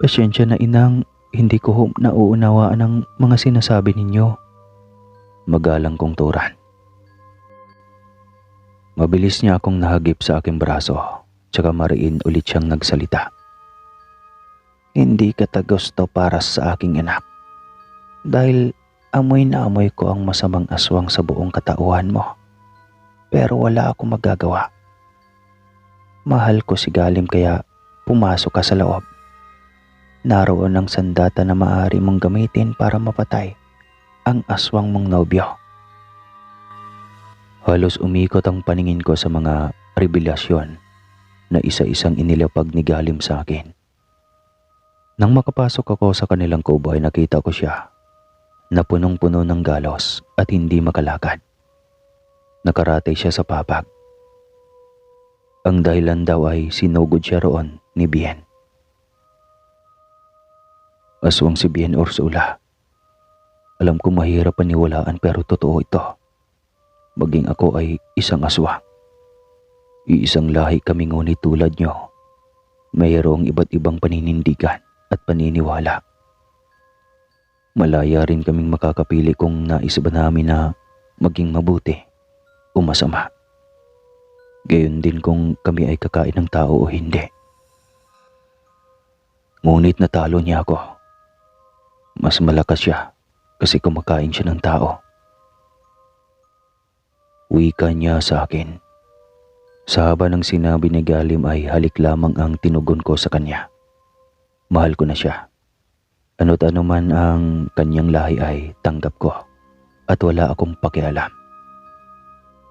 Pasyensya na inang, hindi ko nauunawaan ang mga sinasabi ninyo. Magalang kong turan. Mabilis niya akong nahagip sa aking braso, tsaka mariin ulit siyang nagsalita. Hindi ka gusto para sa aking anak. Dahil amoy na amoy ko ang masamang aswang sa buong katauhan mo. Pero wala akong magagawa. Mahal ko si Galim kaya pumasok ka sa loob. Naroon ang sandata na maaari mong gamitin para mapatay ang aswang mong nobyo. Halos umikot ang paningin ko sa mga revelasyon na isa-isang inilapag ni Galim sa akin. Nang makapasok ako sa kanilang kubo ay nakita ko siya na punong-puno ng galos at hindi makalakad. Nakaratay siya sa papag. Ang dahilan daw ay sinugod siya roon ni Bien. Aswang si Bien Ursula. Alam ko mahirap paniwalaan pero totoo ito. Maging ako ay isang aswang. Iisang lahi kami ngunit tulad nyo. Mayroong iba't ibang paninindigan at paniniwala. Malaya rin kaming makakapili kung nais ba namin na maging mabuti o masama. Gayon din kung kami ay kakain ng tao o hindi. Ngunit natalo niya ako. Mas malakas siya kasi kumakain siya ng tao. Wika niya sa akin. Sa haba ng sinabi ni Galim ay halik lamang ang tinugon ko sa kanya. Mahal ko na siya. Ano't ano man ang kanyang lahi ay tanggap ko at wala akong pakialam.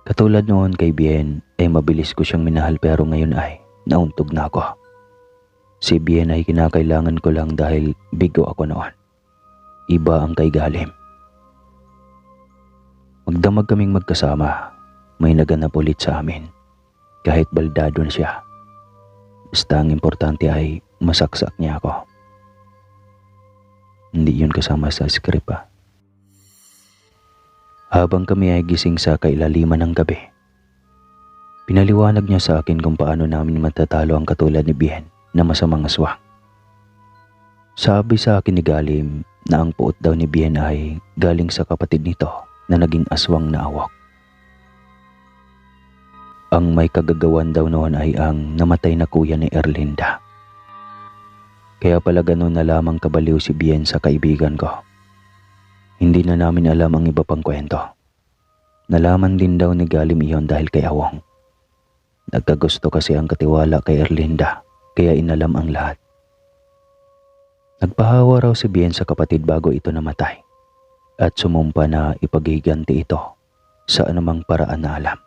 Katulad noon kay Bien ay mabilis ko siyang minahal pero ngayon ay nauntog na ako. Si Bien ay kinakailangan ko lang dahil bigo ako noon. Iba ang kay Galim. Magdamag kaming magkasama. May naganap ulit sa amin. Kahit baldado na siya. Basta ang importante ay masaksak niya ako. Hindi yun kasama sa script ah. Habang kami ay gising sa kailaliman ng gabi, pinaliwanag niya sa akin kung paano namin matatalo ang katulad ni Bien na masamang aswang. Sabi sa akin ni Galim na ang puot daw ni Bien ay galing sa kapatid nito na naging aswang na awak. Ang may kagagawan daw noon ay ang namatay na kuya ni Erlinda. Kaya pala ganun na lamang kabaliw si Bien sa kaibigan ko. Hindi na namin alam ang iba pang kwento. Nalaman din daw ni Galim iyon dahil kay Awong. Nagkagusto kasi ang katiwala kay Erlinda, kaya inalam ang lahat. Nagpahawa raw si Bien sa kapatid bago ito namatay at sumumpa na ipaghiganti ito sa anumang paraan na alam.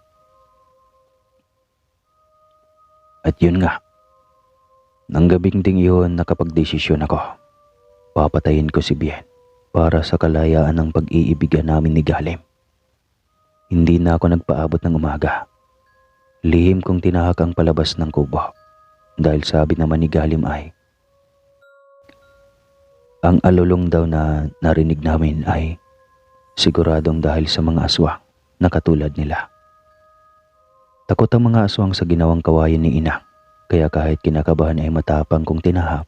At yun nga, nang gabing ding iyon nakapagdesisyon ako. Papatayin ko si Bien para sa kalayaan ng pag-iibigan namin ni Galim. Hindi na ako nagpaabot ng umaga. Lihim kong tinahak ang palabas ng kubo dahil sabi naman ni Galim ay ang alulong daw na narinig namin ay siguradong dahil sa mga aswang na katulad nila. Takot ang mga aswang sa ginawang kawayan ni Inang, kaya kahit kinakabahan ay matapang kong tinahak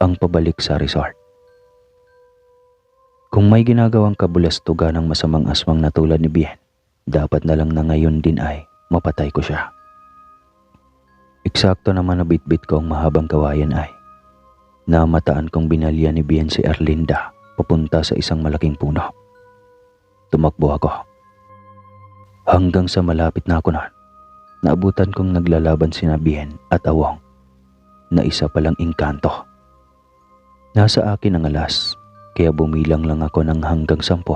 ang pabalik sa resort. Kung may ginagawang kabulastugan ng masamang aswang na tulad ni Bien, dapat na lang na ngayon din ay mapatay ko siya. Eksakto naman na bitbit ko ang mahabang kawayan ay namataan kong binalya ni Bien si Erlinda papunta sa isang malaking puno. Tumakbo ako. Hanggang sa malapit na ako noon, naabutan kong naglalaban sina Bien at Awong na isa palang engkanto. Nasa akin ang alas, kaya bumilang lang ako ng hanggang 10.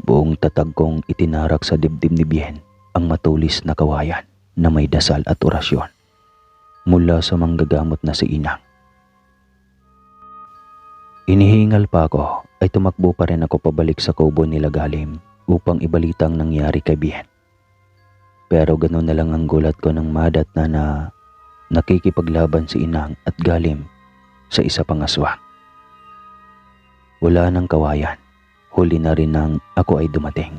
Buong tatag kong itinarak sa dibdib ni Bien ang matulis na kawayan na may dasal at orasyon mula sa manggagamot na si Inang. Inihingal pa ako ay tumakbo pa rin ako pabalik sa kubo nila Galim upang ibalitang nangyari kay Bien. Pero ganoon na lang ang gulat ko nang madat na nakikipaglaban si Inang at Galim sa isa pang aswang. Wala nang kawayan, huli na rin nang ako ay dumating.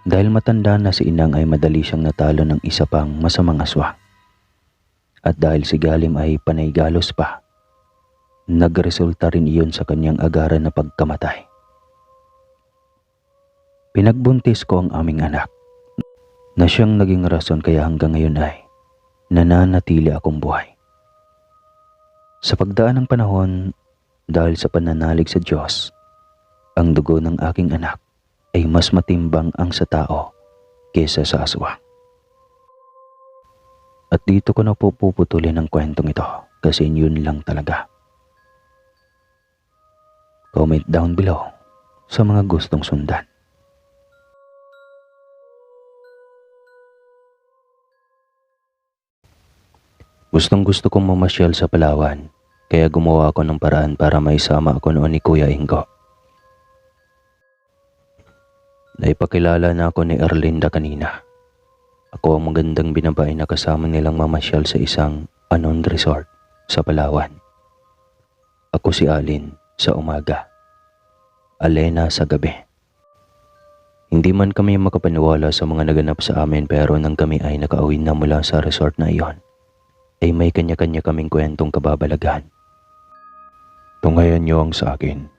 Dahil matanda na si Inang ay madali siyang natalo ng isa pang masamang aswang. At dahil si Galim ay panay galos pa, nagresulta rin iyon sa kanyang agaran na pagkamatay. Pinagbuntis ko ang aming anak, na siyang naging rason kaya hanggang ngayon ay nananatili akong buhay. Sa pagdaan ng panahon, dahil sa pananalig sa Diyos, ang dugo ng aking anak ay mas matimbang ang sa tao kesa sa aswang. At dito ko na po puputulin ang kwentong ito kasi yun lang talaga. Comment down below sa mga gustong sundan. Gustong gusto kong mamasyal sa Palawan, kaya gumawa ako ng paraan para maisama ako noon ni Kuya Ingo. Naipakilala na ako ni Erlinda kanina. Ako ang magandang binabae na kasama nilang mamasyal sa isang unknown resort sa Palawan. Ako si Alin sa umaga, Alena sa gabi. Hindi man kami makapaniwala sa mga naganap sa amin pero nang kami ay nakauwi na mula sa resort na iyon, ay may kanya-kanya kaming kwentong kababalaghan. Tungayan niyo ang sa akin.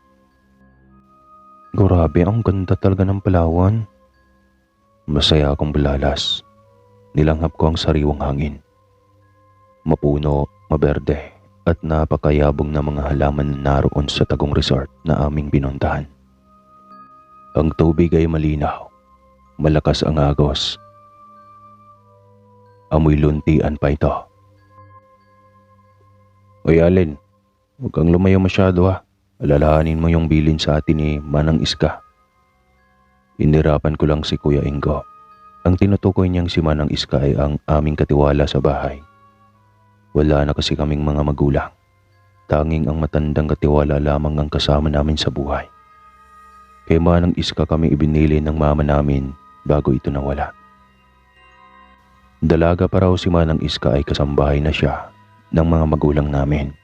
Grabe, ang ganda talaga ng Palawan. Masaya akong bulalas. Nilanghap ko ang sariwang hangin. Mapuno, maberde, at napakayabong na mga halaman na naroon sa tagong resort na aming binuntahan. Ang tubig ay malinaw, malakas ang agos. Amoy luntian pa ito. Oy Alin, huwag kang lumayo masyado ha. Alalahanin mo yung bilin sa atin ni Manang Iska. Inirapan ko lang si Kuya Ingo. Ang tinutukoy niyang si Manang Iska ay ang aming katiwala sa bahay. Wala na kasi kaming mga magulang. Tanging ang matandang katiwala lamang ang kasama namin sa buhay. Kay Manang Iska kami ibinili ng mama namin bago ito nawala. Dalaga pa raw si Manang Iska ay kasambahay na siya ng mga magulang namin.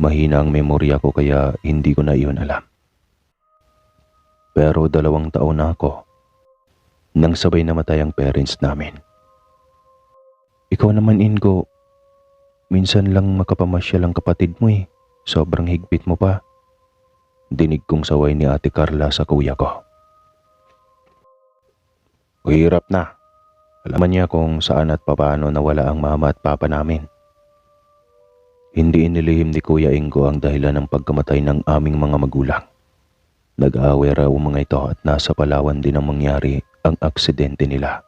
Mahina ang memorya ko kaya hindi ko na iyon alam. Pero 2 taon na ako nang sabay namatay ang parents namin. Ikaw naman Ingo, minsan lang makapamasyal ang kapatid mo eh. Sobrang higpit mo pa. Dinig kong saway ni Ate Carla sa kuya ko. Hirap na. Alaman niya kung saan at papaano nawala ang mama at papa namin. Hindi inilihim ni Kuya Ingo ang dahilan ng pagkamatay ng aming mga magulang. Nag-aaway raw mga ito at nasa Palawan din ang mangyari ang aksidente nila.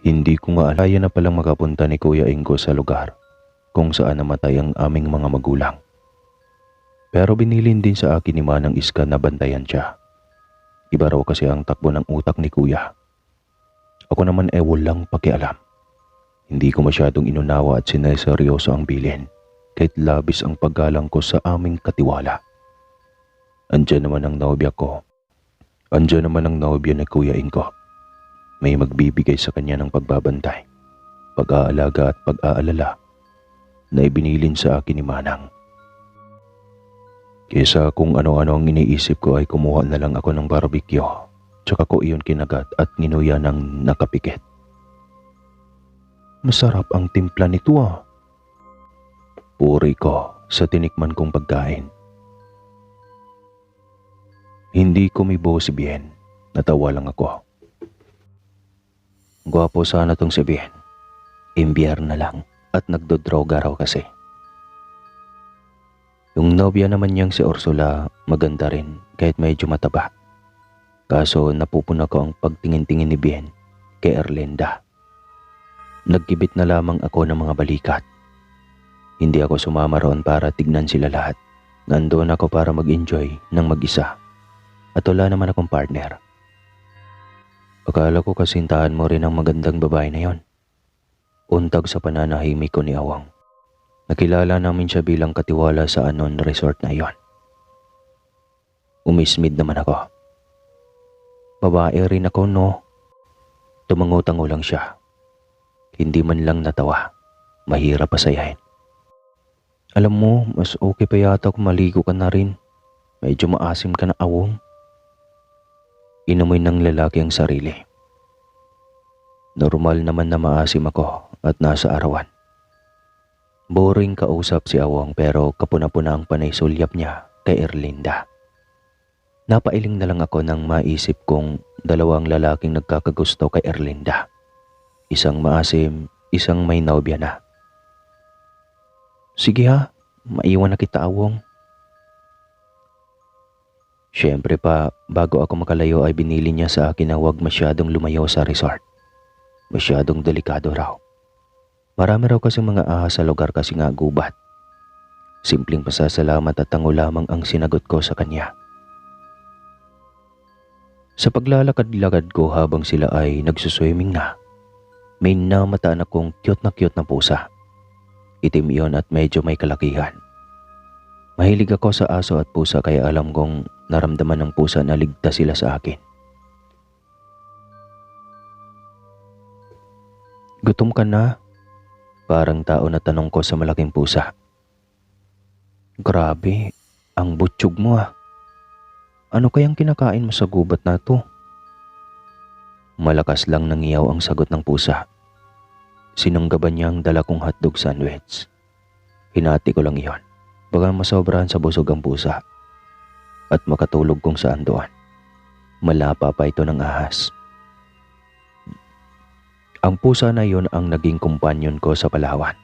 Hindi ko nga alaya na palang makapunta ni Kuya Ingo sa lugar kung saan namatay ang aming mga magulang. Pero binilin din sa akin ni Manang Iska na bantayan siya. Iba raw kasi ang takbo ng utak ni Kuya. Ako naman walang pakialam. Hindi ko masyadong inunawa at sineseryoso ang bilin kahit labis ang paggalang ko sa aming katiwala. Andiyan naman ang nobya ko. Andiyan naman ang nobya ni Kuya Ingo. May magbibigay sa kanya ng pagbabantay, pag-aalaga at pag-aalala na ibinilin sa akin ni Manang. Kesa kung ano-ano ang iniisip ko ay kumuha na lang ako ng barbecue, tsaka ko iyon kinagat at nginuya ng nakapikit. Masarap ang timpla nito ah. Puri ko sa tinikman kong pagkain. Hindi ko mibo si Bien, natawa lang ako. Gwapo sana tong si Bien. Imbyer na lang at nagdodroga raw kasi. Yung nobya naman niyang si Ursula maganda rin kahit medyo mataba. Kaso napupuna ko ang pagtingin-tingin ni Bien kay Erlinda. Nagkibit na lamang ako ng mga balikat. Hindi ako sumama roon para tignan sila lahat. Nandoon ako para mag-enjoy ng mag-isa. At wala naman akong partner. Akala ko kasintahan mo rin ang magandang babae na yon. Untag sa pananahimik ko ni Awang. Nakilala namin siya bilang katiwala sa unknown resort na iyon. Umismid naman ako. Babae rin ako no. Tumango-tango lang siya. Hindi man lang natawa. Mahirap pasayahin. Alam mo, mas okay pa yata kung maligo ka na rin. Medyo maasim ka na Awong. Inamoy ng lalaki ang sarili. Normal naman na maasim ako at nasa arawan. Boring kausap si Awang pero kapuna-puna ang panay sulyap niya kay Erlinda. Napailing na lang ako nang maisip kong 2 lalaking nagkakagusto kay Erlinda. Isang maasim, isang may nobya na. Sige ha, maiwan na kita Awang. Siyempre pa, bago ako makalayo ay binili niya sa akin na huwag masyadong lumayo sa resort. Masyadong delikado raw Marami raw kasing mga ahas sa lugar kasi nga gubat. Simpleng pasasalamat at tango lamang ang sinagot ko sa kanya. Sa paglalakad-lakad ko habang sila ay nagsuswimming na, may namataan akong cute na pusa. Itim iyon at medyo may kalakihan. Mahilig ako sa aso at pusa kaya alam kong naramdaman ng pusa na ligtas sila sa akin. Gutom ka na? Parang tao na tanong ko sa malaking pusa. Grabe, ang butsyog mo ah. Ano kayang kinakain mo sa gubat na to? Malakas lang nangiyaw ang sagot ng pusa. Sinunggaban niya ang dala kong hotdog sandwich. Hinati ko lang iyon. Baka masobrahan sa busog ang pusa. At makatulog kung saan doon. Malapa pa ito ng ahas. Ang pusa na iyon ang naging kumpanyon ko sa Palawan.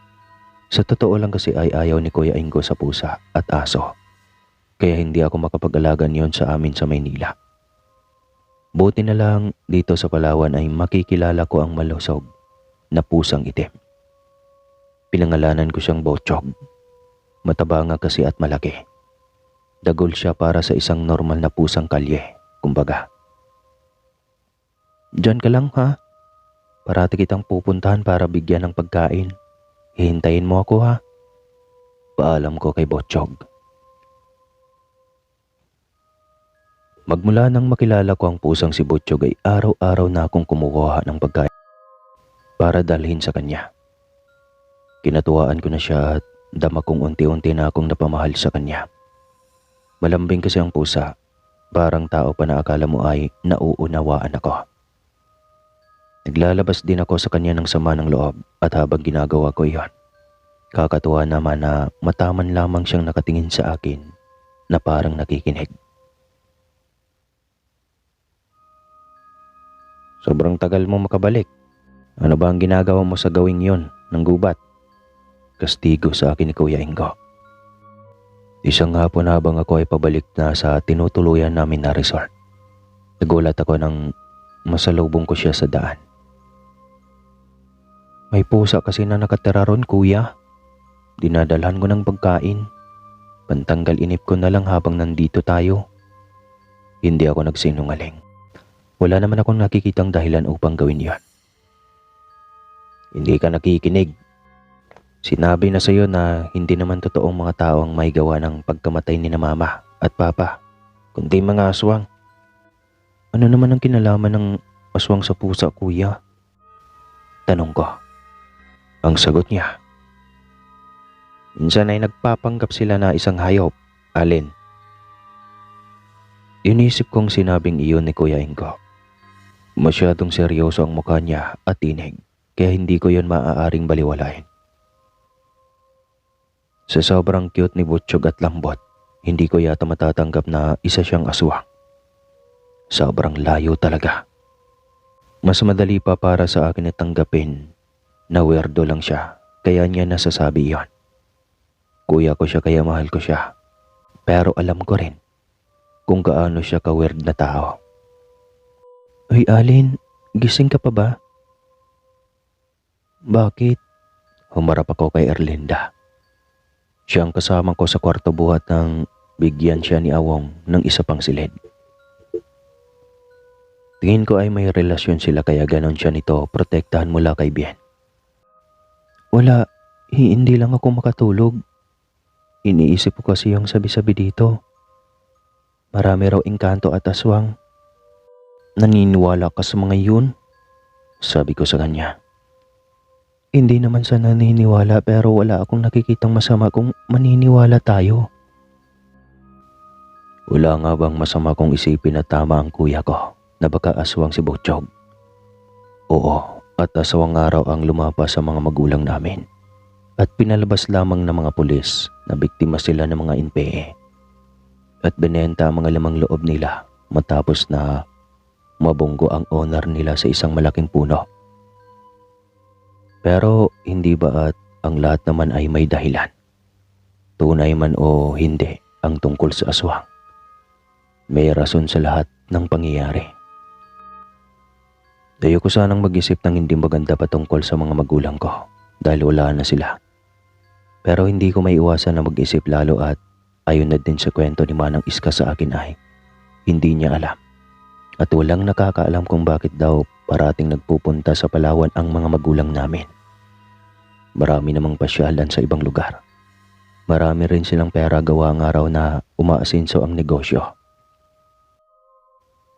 Sa totoo lang kasi ay ayaw ni Kuya Ingo sa pusa at aso. Kaya hindi ako makapag-alaga niyon sa amin sa Maynila. Buti na lang dito sa Palawan ay makikilala ko ang malusog na pusang itim. Pinangalanan ko siyang Botsyog. Mataba nga kasi at malaki. Dagol siya para sa isang normal na pusang kalye, kumbaga. Diyan ka lang ha? Parati kitang pupuntahan para bigyan ng pagkain. Hihintayin mo ako ha? Paalam ko kay Botsyog. Magmula nang makilala ko ang pusang si Butchog ay araw-araw na akong kumukuha ng pagkain para dalhin sa kanya. Kinatuwaan ko na siya at dama kong unti-unti na akong napamahal sa kanya. Malambing kasi ang pusa, parang tao pa na akala mo ay nauunawaan ako. Naglalabas din ako sa kanya ng sama ng loob at habang ginagawa ko iyon, kakatuwa naman na mataman lamang siyang nakatingin sa akin na parang nakikinig. Sobrang tagal mo makabalik. Ano ba ang ginagawa mo sa gawing yon ng gubat? Kastigo sa akin ni Kuya Ingo. Isang hapon habang ako ay pabalik na sa tinutuluyan namin na resort. Nagulat ako nang masalubong ko siya sa daan. May pusa kasi na nakatira ron, kuya. Dinadalhan ko ng pagkain. Pantanggal inip ko na lang habang nandito tayo. Hindi ako nagsinungaling. Wala naman akong nakikitang dahilan upang gawin yan. Hindi ka nakikinig. Sinabi na sa iyo na hindi naman totoong mga tao ang may gawa ng pagkamatay ni na mama at papa, kundi mga aswang. Ano naman ang kinalaman ng aswang sa pusa, kuya? Tanong ko. Ang sagot niya, minsan ay nagpapanggap sila na isang hayop. Alin? Inisip kong sinabing iyon ni Kuya Ingo. Masyadong seryoso ang mukha niya at tinig, kaya hindi ko yun maaaring baliwalain. Sa sobrang cute ni Butchog at lambot, hindi ko yata matatanggap na isa siyang aswang. Sobrang layo talaga. Mas madali pa para sa akin na tanggapin na weirdo lang siya, kaya niya nasasabi iyon. Kuya ko siya kaya mahal ko siya, pero alam ko rin kung gaano siya ka-weird na tao. Uy, Alin, gising ka pa ba? Bakit? Humarap ako kay Erlinda. Siya ang kasama ko sa kwarto buhat nang bigyan siya ni Awong ng isa pang silid. Tingin ko ay may relasyon sila kaya ganon siya nito protektahan mula kay Bien. Wala, hindi lang ako makatulog. Iniisip ko kasi yung sabi-sabi dito. Marami raw engkanto at aswang. Naniniwala ka sa mga yun? Sabi ko sa kanya. Hindi naman sa naniniwala pero wala akong nakikitang masama kung maniniwala tayo. Wala nga bang masama kung isipin na tama ang kuya ko na baka aswang si Butchog? Oo, at aswang araw ang lumapa sa mga magulang namin. At pinalabas lamang ng mga pulis na biktima sila ng mga NPA. At binenta ang mga lamang loob nila matapos na mabunggo ang owner nila sa isang malaking puno. Pero hindi ba at ang lahat naman ay may dahilan? Tunay man o hindi ang tungkol sa aswang. May rason sa lahat ng pangyayari. Ayoko sanang mag-isip ng hindi maganda patungkol sa mga magulang ko. dahil wala na sila. Pero hindi ko maiwasan na mag-isip lalo at ayon na din sa kwento ni Manang Iska sa akin ay hindi niya alam. At walang nakakaalam kung bakit daw parating nagpupunta sa Palawan ang mga magulang namin. Marami namang pasyalan sa ibang lugar. Marami rin silang pera gawa nga raw na umaasinso ang negosyo.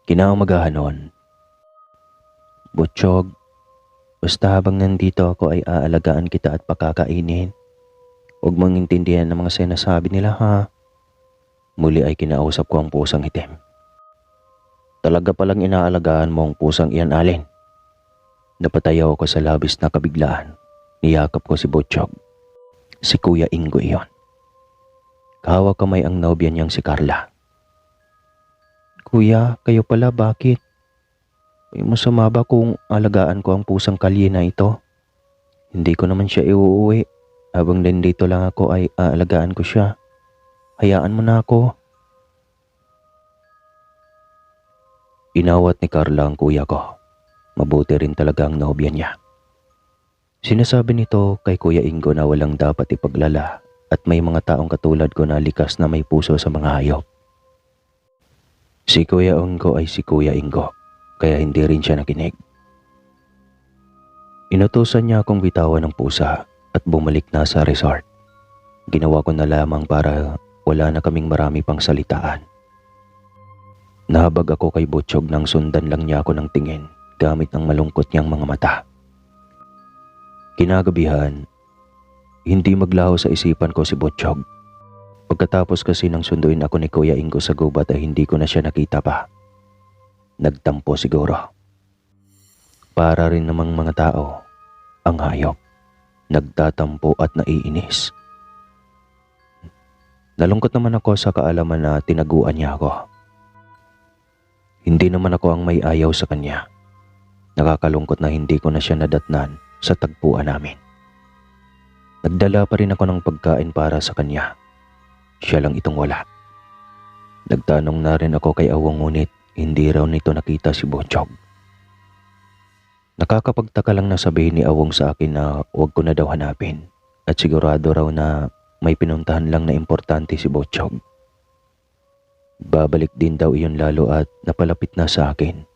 Kinaumagahan noon, "Butchog, basta habang nandito ako ay aalagaan kita at pakakainin. Huwag mong intindihan ng mga sinasabi nila ha." Muli ay kinausap ko ang pusang itim. "Talaga palang inaalagaan mo ang pusang iyan, Alin?" Napatayaw ako sa labis na kabiglaan. Niyakap ko si Butchog. Si Kuya Ingo iyon. Kahawak kamay ang nobya niyang si Carla. "Kuya, kayo pala bakit? May masama ba kung alagaan ko ang pusang kalye na ito? Hindi ko naman siya iuuwi. Habang nandito lang ako ay aalagaan ko siya. Hayaan mo na ako." Inawat ni Carla ang kuya ko. Mabuti rin talaga ang nobya niya. Sinasabi nito kay Kuya Ingo na walang dapat ipaglala at may mga taong katulad ko na likas na may puso sa mga hayop. Si Kuya Ingo ay si Kuya Ingo, kaya hindi rin siya nakinig. Inutusan niya akong bitawan ng pusa at bumalik na sa resort. Ginawa ko na lamang para wala na kaming marami pang salitaan. Nahabag ako kay Butchog nang sundan lang niya ako ng tingin gamit ang malungkot niyang mga mata. Kinagabihan, hindi maglaho sa isipan ko si Butchog. Pagkatapos kasi nang sunduin ako ni Kuya Ingo sa gubat ay hindi ko na siya nakita pa. Nagtampo siguro. Para rin namang mga tao, ang hayop. Nagtatampo at naiinis. Nalungkot naman ako sa kaalaman na tinaguan niya ako. Hindi naman ako ang may ayaw sa kanya. Nakakalungkot na hindi ko na siya nadatnan sa tagpuan namin. Nagdala pa rin ako ng pagkain para sa kanya. Siya lang itong wala. Nagtanong na rin ako kay Awong ngunit hindi raw nito nakita si Butchog. Nakakapagtaka lang na sabihin ni Awong sa akin na huwag ko na daw hanapin at sigurado raw na may pinuntahan lang na importante si Butchog. Babalik din daw iyon lalo at napalapit na sa akin.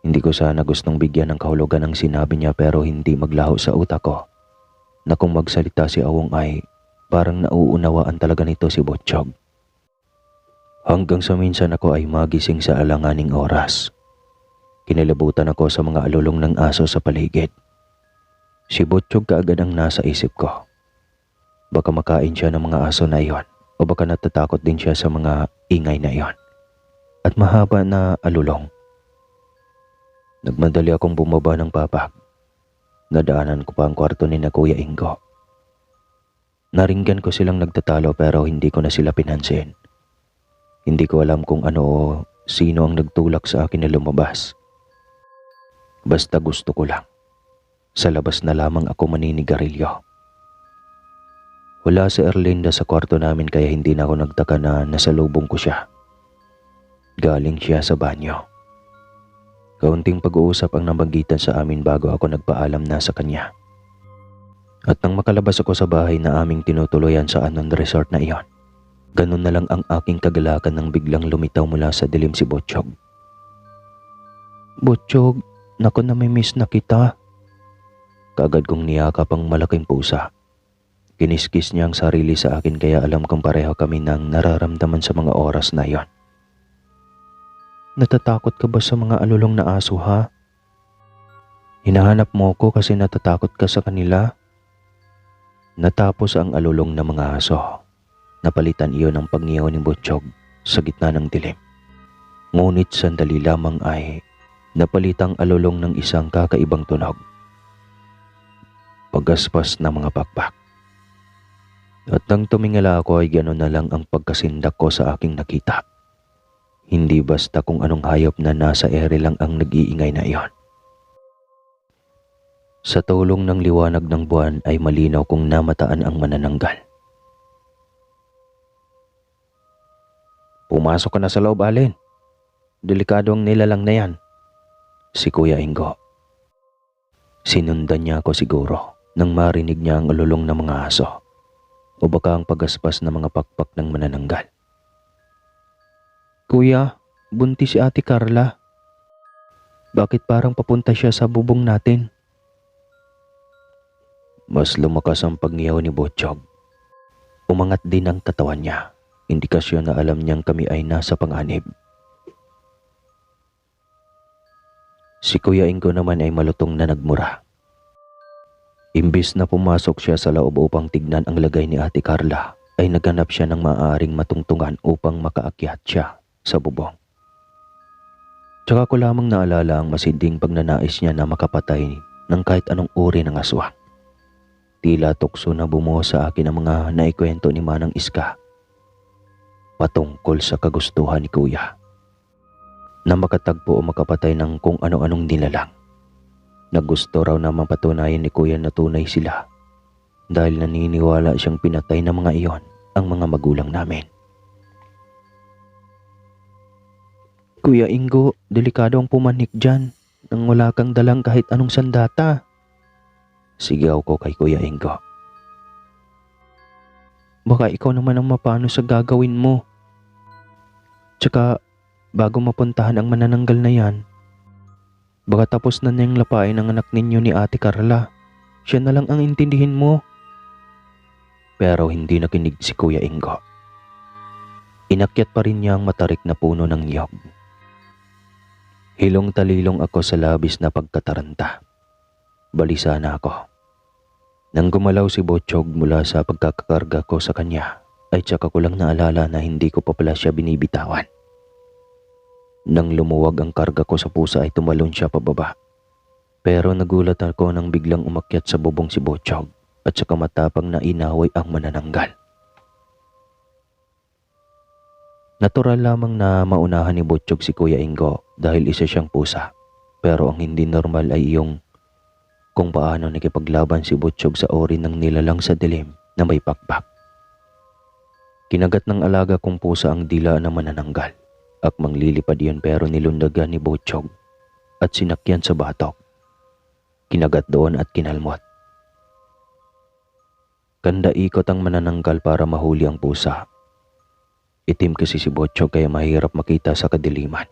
Hindi ko sana gustong bigyan ng kahulugan ang sinabi niya pero hindi maglaho sa utak ko na kung magsalita si Awong ay parang nauunawaan talaga nito si Butchog. Hanggang sa minsan ako ay magising sa alanganing oras. Kinilabutan ako sa mga alulong ng aso sa paligid. Si Butchog kaagad ang nasa isip ko. Baka makain siya ng mga aso na iyon o baka natatakot din siya sa mga ingay na iyon. At mahaba na alulong. Nagmadali akong bumaba ng papag. Nadaanan ko pa ang kwarto ni na Kuya Ingo. Naringgan ko silang nagtatalo pero hindi ko na sila pinansin. Hindi ko alam kung ano o sino ang nagtulak sa akin na lumabas. Basta gusto ko lang. Sa labas na lamang ako maninigarilyo. Wala si Erlinda sa kwarto namin kaya hindi na ako nagtaka na nasalubong ko siya. Galing siya sa banyo. Kaunting pag-uusap ang nabagitan sa amin bago ako nagpaalam na sa kanya. At nang makalabas ako sa bahay na aming tinutuloyan sa Anon Resort na iyon, ganun na lang ang aking kagalakan nang biglang lumitaw mula sa dilim si Butchog. "Butchog, naku namimiss na kita." Kaagad kong niyakap ang malaking pusa. Kiniskis niya ang sarili sa akin kaya alam kong pareho kami nang nararamdaman sa mga oras na iyon. "Natatakot ka ba sa mga alulong na aso ha? Hinahanap mo ko kasi natatakot ka sa kanila?" Natapos ang alulong ng mga aso. Napalitan iyon ng pagniyaw ni Butchog sa gitna ng dilim. Ngunit sandali lamang ay napalitang alulong ng isang kakaibang tunog. Pagaspas ng mga pakpak. At nang tumingala ako ay gano'n na lang ang pagkasindak ko sa aking nakita. Hindi basta kung anong hayop na nasa ere lang ang nag-iingay na iyon. Sa tulong ng liwanag ng buwan ay malinaw kong namataan ang manananggal. "Pumasok ka na sa loob, Alin. Delikado ang nilalang na yan." Si Kuya Ingo. Sinundan niya ako siguro nang marinig niya ang ululong ng mga aso o baka ang pagaspas ng mga pakpak ng manananggal. Kuya, buntis si Ate Carla. Bakit parang papunta siya sa bubong natin? Mas lumakas ang pagngiyaw ni Butchog. Umangat din ang katawan niya, indikasyon na alam niyang kami ay nasa panganib. Si Kuya Ingo naman ay malutong na nagmura. Imbis na pumasok siya sa loob upang tignan ang lagay ni Ate Carla, ay naghanap siya ng maaaring matungtungan upang makaakyat siya sa bubong. Tsaka ko lamang naalala ang masiding pagnanais niya na makapatay ng kahit anong uri ng aswang. Tila tukso na bumuo sa akin ang mga naikwento ni Manang Iska patungkol sa kagustuhan ni Kuya na makatagpo o makapatay ng kung ano-anong nilalang. Na gusto raw na mapatunayan ni Kuya na tunay sila dahil naniniwala siyang pinatay ng mga iyon ang mga magulang namin. Kuya Ingo, delikado ang pumanik dyan nang wala kang dalang kahit anong sandata. Sigaw ko kay Kuya Ingo. Baka ikaw naman ang mapano sa gagawin mo. Tsaka, bago mapuntahan ang manananggal na yan, baka tapos na niyang lapain ang anak ninyo ni Ate Carla. Siya na lang ang intindihin mo. Pero hindi nakinig si Kuya Ingo. Inakyat pa rin niya ang matarik na puno ng niyog. Hilong-talilong ako sa labis na pagkataranta. Balisa na ako. Nang gumalaw si Butchog mula sa pagkakakarga ko sa kanya, ay tsaka ko lang naalala na hindi ko pa pala siya binibitawan. Nang lumuwag ang karga ko sa pusa ay tumalon siya pababa. Pero nagulat ako nang biglang umakyat sa bubong si Butchog at saka matapang na inaway ang manananggal. Natural lamang na maunahan ni Butchog si Kuya Ingo dahil isa siyang pusa. Pero ang hindi normal ay yung kung paano nakipaglaban si Butchog sa ori ng nilalang sa dilim na may pakpak. Kinagat ng alaga kong pusa ang dila ng manananggal. Akmang lilipad yun pero nilundagan ni Butchog at sinakyan sa batok. Kinagat doon at kinalmot. Kanda ikot ang manananggal para mahuli ang pusa. Itim kasi si Butchog kaya mahirap makita sa kadiliman.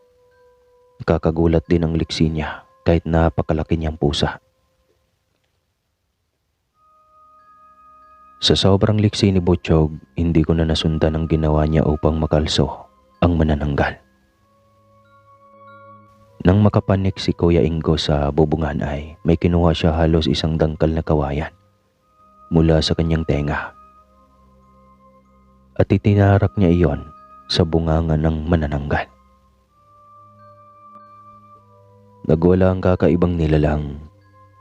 Kakagulat din ang liksi niya kahit napakalaki niyang pusa. Sa sobrang liksi ni Butchog, hindi ko na nasundan ang ginawa niya upang makalso ang manananggal. Nang makapanik si Kuya Ingo sa bubungan ay may kinuha siya halos isang dangkal na kawayan mula sa kanyang tenga. At itinarak niya iyon sa bunganga ng manananggal. Nagwala ang kakaibang nilalang.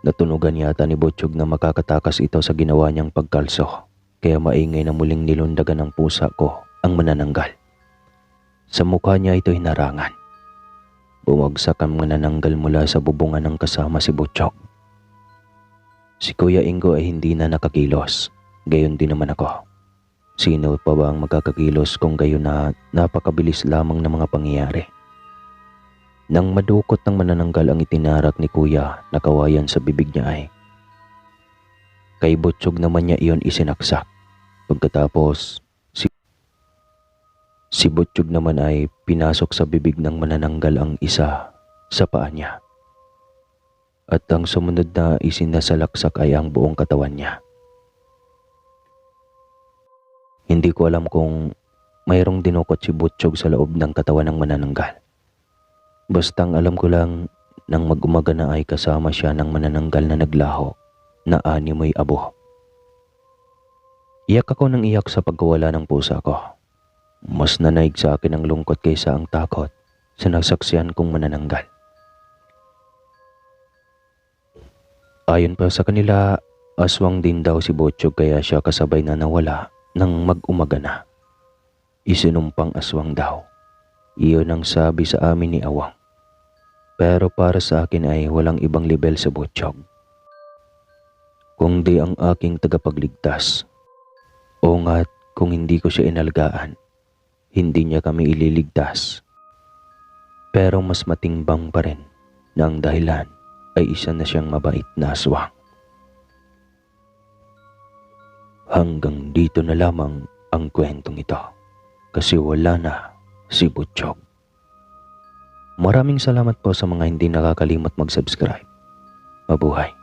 Natunugan yata ni Butchog na makakatakas ito sa ginawa niyang pagkalso, kaya maingay na muling nilundagan ng pusa ko ang manananggal. Sa mukha niya ito hinarangan. Bumagsak ang manananggal mula sa bubungan ng kasama si Butchog. Si Kuya Ingo ay hindi na nakakilos, gayon din naman ako. Sino pa ba ang magkakakilos kung gayon na napakabilis lamang ng mga pangyayari? Nang madukot ng manananggal ang itinarak ni Kuya na kawayan sa bibig niya ay kay Butchog naman niya iyon isinaksak. Pagkatapos si Butchog naman ay pinasok sa bibig ng manananggal ang isa sa paa niya. At ang sumunod na isinasalaksak ay ang buong katawan niya. Hindi ko alam kung mayroong dinukot si Butchog sa loob ng katawan ng manananggal. Bastang alam ko lang nang mag-umaga na ay kasama siya ng manananggal na naglaho na animoy abo. Iyak ako ng iyak sa pagkawala ng pusa ko. Mas nanaig sa akin ang lungkot kaysa ang takot sa nasaksihan kong manananggal. Ayon pa sa kanila, aswang din daw si Butchog kaya siya kasabay na nawala nang mag-umaga na. Isinumpang aswang daw. Iyon ang sabi sa amin ni Awang. Pero para sa akin ay walang ibang lebel sa Butchog, kundi ang aking tagapagligtas. O nga't kung hindi ko siya inalagaan, hindi niya kami ililigtas. Pero mas matimbang pa rin na ang dahilan ay isa na siyang mabait na aswang. Hanggang dito na lamang ang kwentong ito kasi wala na si Butchog. Maraming salamat po sa mga hindi nakakalimot mag-subscribe. Mabuhay.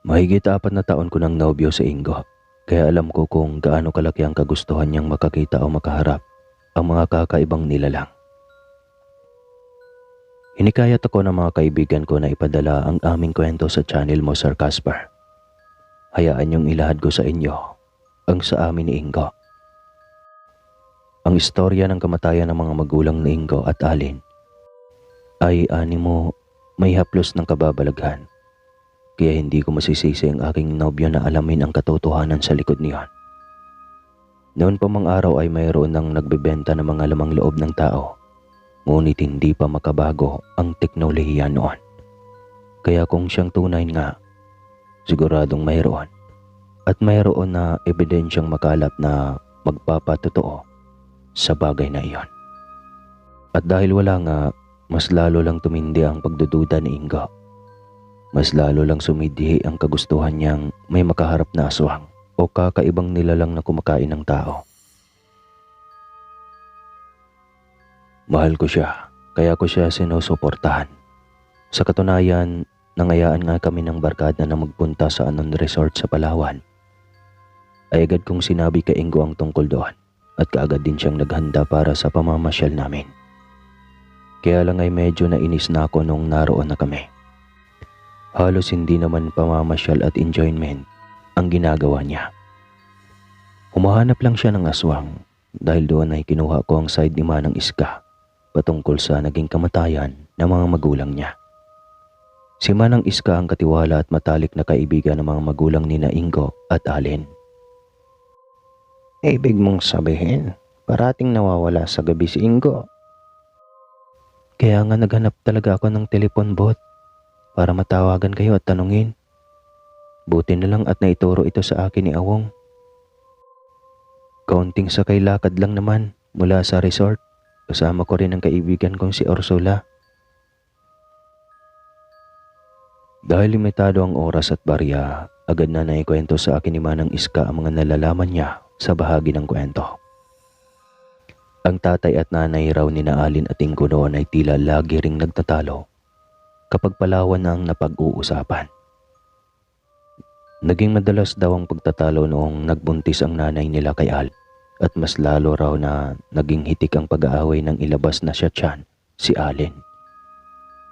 Mahigit 4 na taon ko ng nobyo sa Ingo, kaya alam ko kung gaano kalaki ang kagustuhan niyang makakita o makaharap ang mga kakaibang nilalang. Hinikayat ako ng mga kaibigan ko na ipadala ang aming kwento sa channel mo, Sir Casper. Hayaan niyong ilahad ko sa inyo ang sa amin ni Ingo. Ang istorya ng kamatayan ng mga magulang ni Ingo at Alin ay animo may haplos ng kababalaghan. Kaya hindi ko masisisi ang aking nobyo na alamin ang katotohanan sa likod niyon. Noon pa mang araw ay mayroon ng nagbebenta ng mga lamang loob ng tao. Ngunit hindi pa makabago ang teknolohiya noon. Kaya kung siyang tunay nga, siguradong mayroon. At mayroon na ebidensyang makalap na magpapatotoo sa bagay na iyon. At dahil wala nga, mas lalo lang tumindi ang pagdududa ni Ingo. Mas lalo lang sumidihi ang kagustuhan niyang may makaharap na aswang o kakaibang nilalang na kumakain ng tao. Mahal ko siya, kaya ko siya sinusuportahan. Sa katunayan, nangayaan nga kami ng barkada na magpunta sa Anon Resort sa Palawan. Ay agad kong sinabi kay Ingo ang tungkol doon at kaagad din siyang naghanda para sa pamamasyal namin. Kaya lang ay medyo nainis na ako nung naroon na kami. Halos hindi naman pamamasyal at enjoyment ang ginagawa niya. Humahanap lang siya ng aswang dahil doon ay kinuha ko ang side ni Manang Iska patungkol sa naging kamatayan ng mga magulang niya. Si Manang Iska ang katiwala at matalik na kaibigan ng mga magulang ni Ingo at Alin. Ibig mong sabihin, parating nawawala sa gabi si Ingo? Kaya nga naghanap talaga ako ng telepon booth para matawagan kayo at tanungin. Buti na lang at naituro ito sa akin ni Awong. Kaunting sakay lakad lang naman mula sa resort. Kasama ko rin ang kaibigan kong si Ursula. Dahil limitado ang oras at barya, agad na naikwento sa akin ni Manang Iska ang mga nalalaman niya sa bahagi ng kwento. Ang tatay at nanay raw ni Alin at Ingo noon ay tila lagi ring nagtatalo kapag Palawan na ang napag-uusapan. Naging madalas daw ang pagtatalo noong nagbuntis ang nanay nila kay Al at mas lalo raw na naging hitik ang pag-aaway ng ilabas na siya tiyan, si Alin,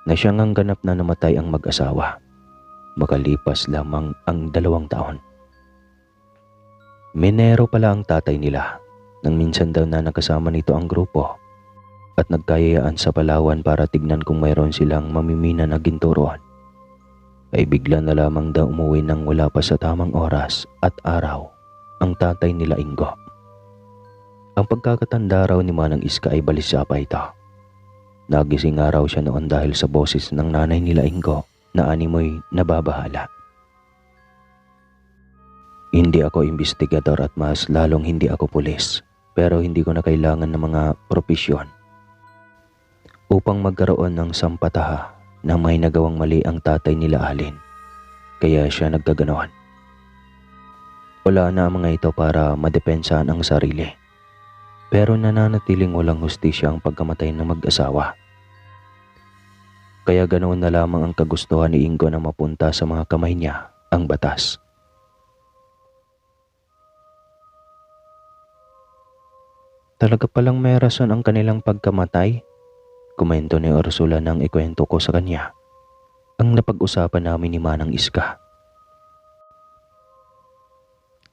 na siyang ang ganap na namatay ang mag-asawa, makalipas lamang ang 2 taon. Minero pala ang tatay nila nang minsan daw na nakasama nito ang grupo at nagkayayaan sa Palawan para tignan kung mayroon silang mamimina na ginturoan, ay bigla na lamang daw umuwi nang wala pa sa tamang oras at araw ang tatay nila Ingo. Ang pagkakatanda raw ni Manang Iska ay balisa pa ito. Nagising nga raw siya noon dahil sa boses ng nanay nila Ingo na animoy nababahala. Hindi ako investigador at mas lalong hindi ako pulis, pero hindi ko na kailangan ng mga propesyon upang magkaroon ng sampataha na may nagawang mali ang tatay nila Alin. Kaya siya nagkaganoon. Wala na ang mga ito para madepensahan ang sarili. Pero nananatiling walang hustisya ang pagkamatay ng mag-asawa. Kaya ganoon na lamang ang kagustuhan ni Ingo na mapunta sa mga kamay niya ang batas. Talaga palang may rason ang kanilang pagkamatay, komento ni Ursula nang ikwento ko sa kanya ang napag-usapan namin ni Manang Iska.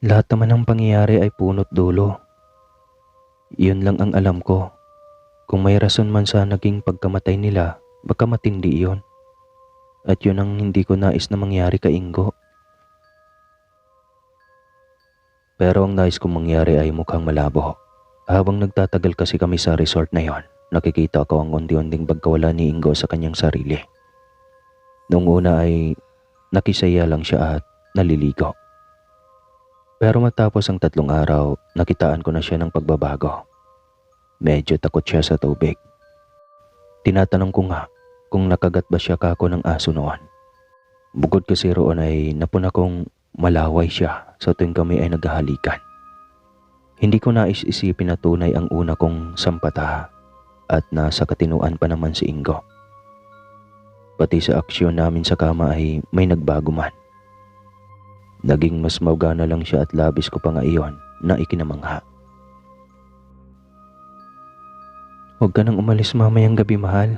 Lahat naman ng pangyayari ay punot dulo. Yun lang ang alam ko. Kung may rason man sa naging pagkamatay nila, baka matindi iyon. At yun ang hindi ko nais na mangyari kay Ingo. Pero ang nais kong mangyari ay mukhang malabo. Habang nagtatagal kasi kami sa resort na yon, nakikita ko ang unti-unting pagkawala ni Ingo sa kanyang sarili. Noong una ay nakisaya lang siya at naliligo. Pero matapos ang 3 araw, nakitaan ko na siya ng pagbabago. Medyo takot siya sa tubig. Tinatanong ko nga kung nakagat ba siya kako ng aso noon. Bukod kasi roon ay napuna kong malaway siya sa tuwing kami ay naghahalikan. Hindi ko nais-isipin na tunay ang una kong sampata at nasa katinuan pa naman si Ingo. Pati sa aksyon namin sa kama ay may nagbago man. Naging mas maugana lang siya at labis ko pa nga iyon na ikinamangha. Huwag ka nang umalis mamayang gabi, mahal.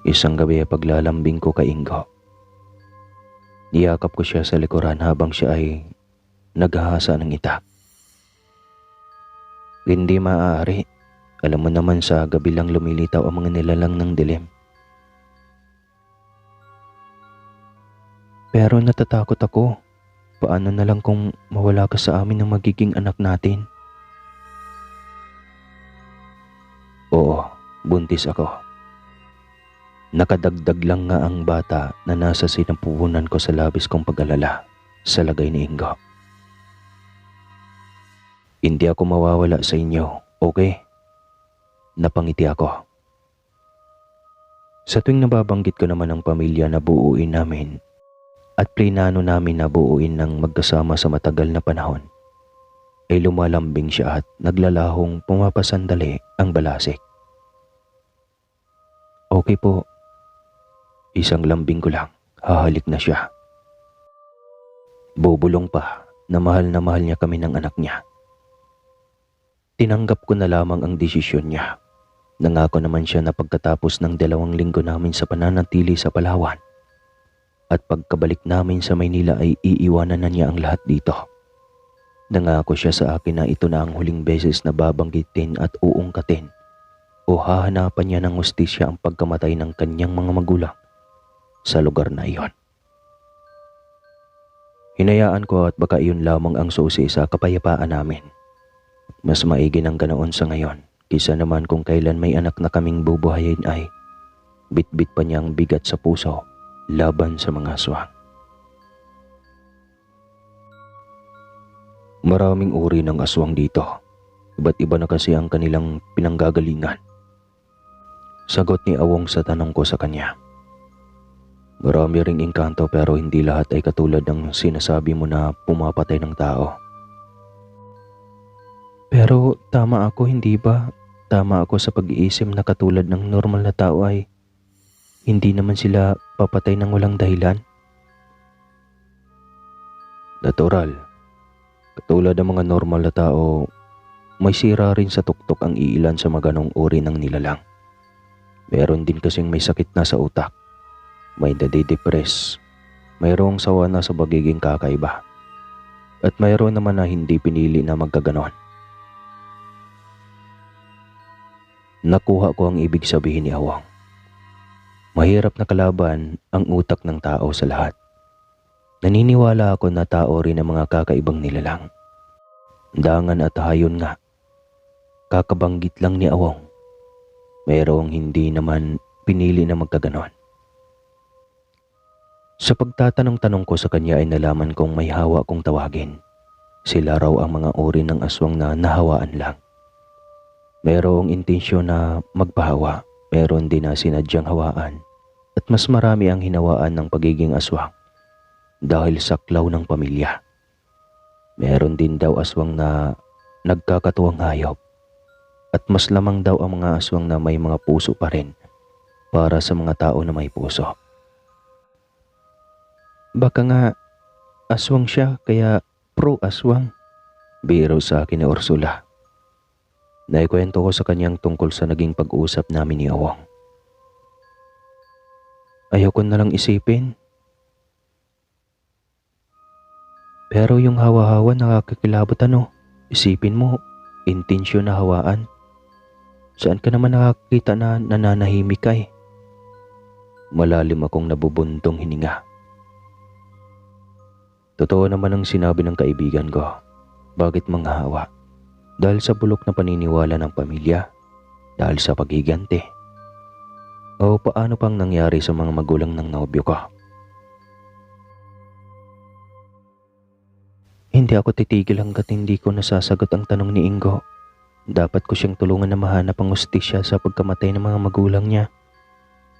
Isang gabi ay paglalambing ko kay Ingo. Niyakap ko siya sa likuran habang siya ay naghahasa ng itak. Hindi maaari. Alam mo naman sa gabi lang lumilitaw ang mga nilalang ng dilim. Pero natatakot ako. Paano na lang kung mawala ka sa amin ng magiging anak natin? Oo, buntis ako. Nakadagdag lang nga ang bata na nasa sinapupunan ko sa labis kong pag-alala sa lagay ni Ingo. Hindi ako mawawala sa inyo, okay? Napangiti ako. Sa tuwing nababanggit ko naman ang pamilya na buuin namin at plinano namin na buuin ng magkasama sa matagal na panahon, ay lumalambing siya at naglalahong pumapasandali ang balasik. Okay po. Isang lambing ko lang, hahalik na siya. Bubulong pa na mahal niya kami ng anak niya. Tinanggap ko na lamang ang desisyon niya. Nangako naman siya na pagkatapos ng 2 linggo namin sa pananatili sa Palawan at pagkabalik namin sa Maynila ay iiwanan na niya ang lahat dito. Nangako siya sa akin na ito na ang huling beses na babanggitin at uungkatin o hahanapan niya ng hustisya ang pagkamatay ng kanyang mga magulang sa lugar na iyon. Hinayaan ko at baka iyon lamang ang susi sa kapayapaan namin. Mas maigi ng ganoon sa ngayon kaysa naman kung kailan may anak na kaming bubuhayin ay bitbit pa niya ang bigat sa puso laban sa mga aswang. Maraming uri ng aswang dito. Iba't iba na kasi ang kanilang pinanggagalingan. Sagot ni Awong sa tanong ko sa kanya. Marami ring engkanto pero hindi lahat ay katulad ng sinasabi mo na pumapatay ng tao. Pero tama ako, hindi ba? Tama ako sa pag-iisip na katulad ng normal na tao ay hindi naman sila papatay ng walang dahilan. Natural. Katulad ng mga normal na tao, may sira rin sa tuktok ang iilan sa mga ganong uri ng nilalang. Meron din kasing may sakit na sa utak. May nadidepress, mayroong sawa na sa pagiging kakaiba, at mayroon naman na hindi pinili na magkaganon. Nakuha ko ang ibig sabihin ni Awang. Mahirap na kalaban ang utak ng tao sa lahat. Naniniwala ako na tao rin ang mga kakaibang nilalang. Dangan at hayon nga. Kakabanggit lang ni Awang. Mayroong hindi naman pinili na magkaganon. Sa pagtatanong-tanong ko sa kanya ay nalaman kong may hawa kong tawagin. Sila raw ang mga uri ng aswang na nahawaan lang. Mayroong intensyon na magpahawa, meron din na sinadyang hawaan, at mas marami ang hinawaan ng pagiging aswang dahil saklaw ng pamilya. Meron din daw aswang na nagkakatuwang hayop, at mas lamang daw ang mga aswang na may mga puso pa rin para sa mga tao na may puso. Baka nga aswang siya kaya pro-aswang, biro sa akin ni Ursula. Naikwento ko sa kanyang tungkol sa naging pag-uusap namin ni Awang. Ayoko na lang isipin. Pero yung hawa-hawa nakakakilabot ano, isipin mo, intensyon na hawaan. Saan ka naman nakakita na nananahimik ka eh? Malalim akong nabubuntong hininga. Totoo naman ang sinabi ng kaibigan ko. Bakit manghahawa? Dahil sa bulok na paniniwala ng pamilya? Dahil sa paghiganti? O paano pang nangyari sa mga magulang ng nobyo ko? Hindi ako titigil hanggat hindi ko nasasagot ang tanong ni Ingo. Dapat ko siyang tulungan na mahanap ang hustisya sa pagkamatay ng mga magulang niya.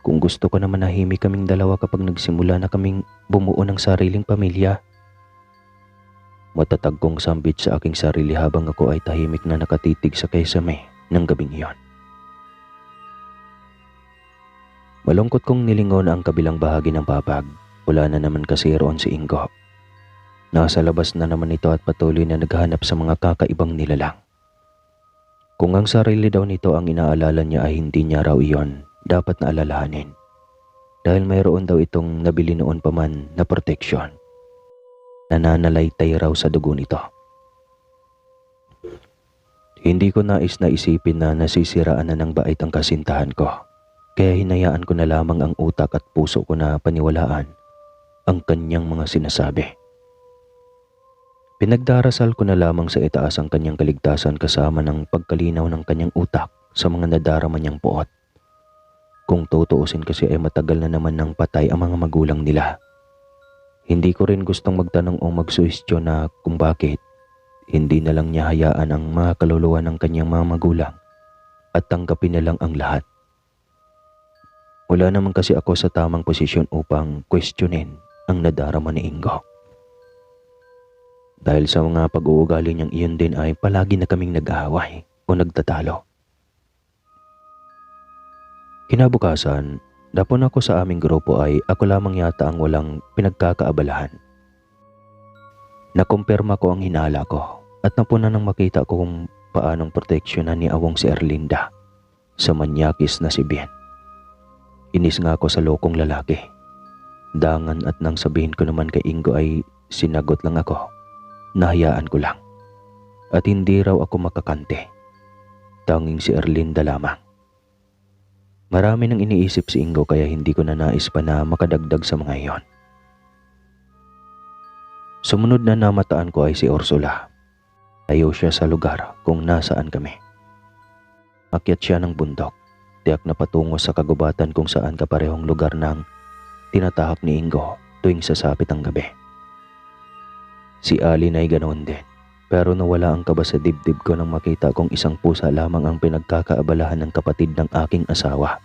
Kung gusto ko na manahimik kaming dalawa kapag nagsimula na kaming bumuo ng sariling pamilya. Matatag kong sambit sa aking sarili habang ako ay tahimik na nakatitig sa kesame ng gabing iyon. Malungkot kong nilingon ang kabilang bahagi ng papag. Wala na naman kasi roon si Ingo. Nasa labas na naman ito at patuloy na naghahanap sa mga kakaibang nilalang. Kung ang sarili daw nito ang inaalala niya ay hindi niya raw iyon dapat na alalahanin. Dahil mayroon daw itong nabili noon pa man na proteksyon. Nananalaytay raw sa dugo nito. Hindi ko nais na isipin na nasisiraan na ng bait ang kasintahan ko. Kaya hinayaan ko na lamang ang utak at puso ko na paniwalaan ang kanyang mga sinasabi. Pinagdarasal ko na lamang sa itaas ang kanyang kaligtasan kasama ng pagkalinaw ng kanyang utak sa mga nadarama niyang puot. Kung tutuusin kasi ay matagal na naman ng patay ang mga magulang nila. Hindi ko rin gustong magtanong o magsuhestyon na kung bakit hindi na lang niya hayaan ang mga kaluluwa ng kanyang mga magulang at tanggapin na lang ang lahat. Wala naman kasi ako sa tamang posisyon upang questionin ang nadarama ni Ingo. Dahil sa mga pag-uugali niyang iyon din ay palagi na kaming nag-aaway o nagtatalo. Kinabukasan, dapon ako sa aming grupo ay ako lamang yata ang walang pinagkakaabalahan. Nakumpirma ko ang hinala ko at napunan nang makita ko kung paanong proteksyonan ni Awong si Erlinda sa manyakis na si Bien. Inis nga ako sa lokong lalaki. Dangan at nang sabihin ko naman kay Ingo ay sinagot lang ako. Nahayaan ko lang. At hindi raw ako makakante. Tanging si Erlinda lamang. Marami nang iniisip si Ingo kaya hindi ko na nais pa na makadagdag sa mga iyon. Sumunod na namataan ko ay si Ursula. Tayo siya sa lugar kung nasaan kami. Akyat siya ng bundok. Tiyak na patungo sa kagubatan kung saan kaparehong lugar ng tinatahak ni Ingo tuwing sasapit ang gabi. Si Alin ay ganoon din, pero nawala ang kaba sa dibdib ko nang makita kong isang pusa lamang ang pinagkakaabalahan ng kapatid ng aking asawa.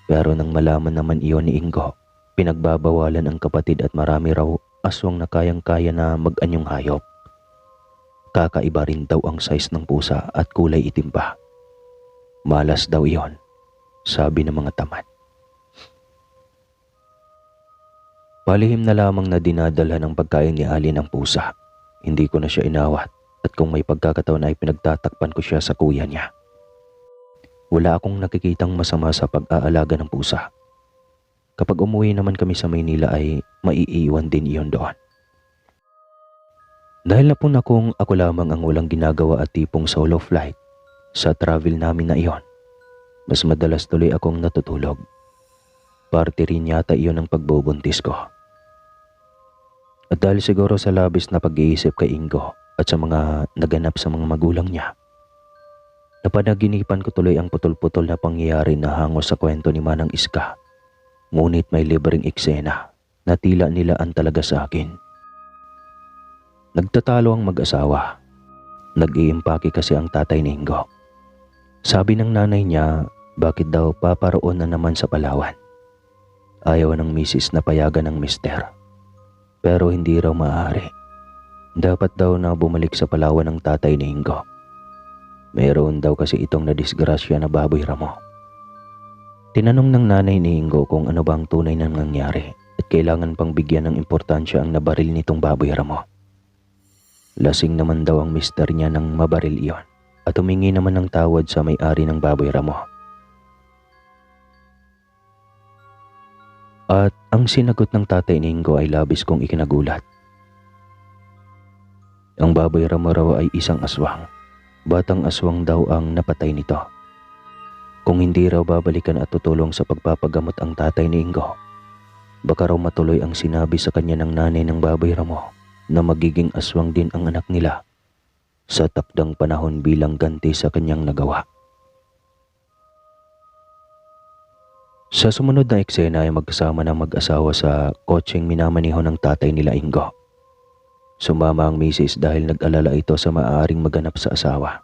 Pero nang malaman naman iyon ni Ingo, pinagbabawalan ang kapatid at marami raw aswang na kayang-kaya na mag-anyong hayop. Kakaiba rin daw ang size ng pusa at kulay itim pa. Malas daw iyon, sabi ng mga tamad. Palihim na lamang na dinadala ng pagkain ni Alin ang pusa. Hindi ko na siya inawat at kung may pagkakataon ay pinagtatakpan ko siya sa kuya niya. Wala akong nakikitang masama sa pag-aalaga ng pusa. Kapag umuwi naman kami sa Maynila ay maiiwan din iyon doon. Dahil na po akong ako lamang ang walang ginagawa at tipong solo flight, sa travel namin na iyon, mas madalas tuloy akong natutulog. Parte rin yata iyon ang pagbubuntis ko. At dahil siguro sa labis na pag-iisip kay Ingo at sa mga naganap sa mga magulang niya, napanaginipan ko tuloy ang putol-putol na pangyayari na hangos sa kwento ni Manang Iska. Ngunit may libreng eksena na tila nilaan talaga sa akin. Nagtatalo ang mag-asawa. Nag-iimpake kasi ang tatay ni Ingo. Sabi ng nanay niya, bakit daw paparoon na naman sa Palawan. Ayaw ng misis na payagan ng mister. Pero hindi raw maaari. Dapat daw na bumalik sa Palawan ng tatay ni Ingo. Mayroon daw kasi itong nadisgrasya na baboy ramo. Tinanong ng nanay ni Ingo kung ano bang tunay na nangyari at kailangan pang bigyan ng importansya ang nabaril nitong baboy ramo. Lasing naman daw ang mister niya nang mabaril iyon at humingi naman ng tawad sa may-ari ng baboy ramo. At ang sinagot ng tatay ni Ingo ay labis kong ikinagulat. Ang baboy ramo raw ay isang aswang. Batang aswang daw ang napatay nito. Kung hindi raw babalikan at tutulong sa pagpapagamot ang tatay ni Ingo, baka raw matuloy ang sinabi sa kanya ng nanay ng baboy ramo na magiging aswang din ang anak nila sa takdang panahon bilang ganti sa kanyang nagawa. Sa sumunod na eksena ay magkasama ng mag-asawa sa kotseng minamaniho ng tatay nila Ingo. Sumama ang misis dahil nag-alala ito sa maaaring maganap sa asawa.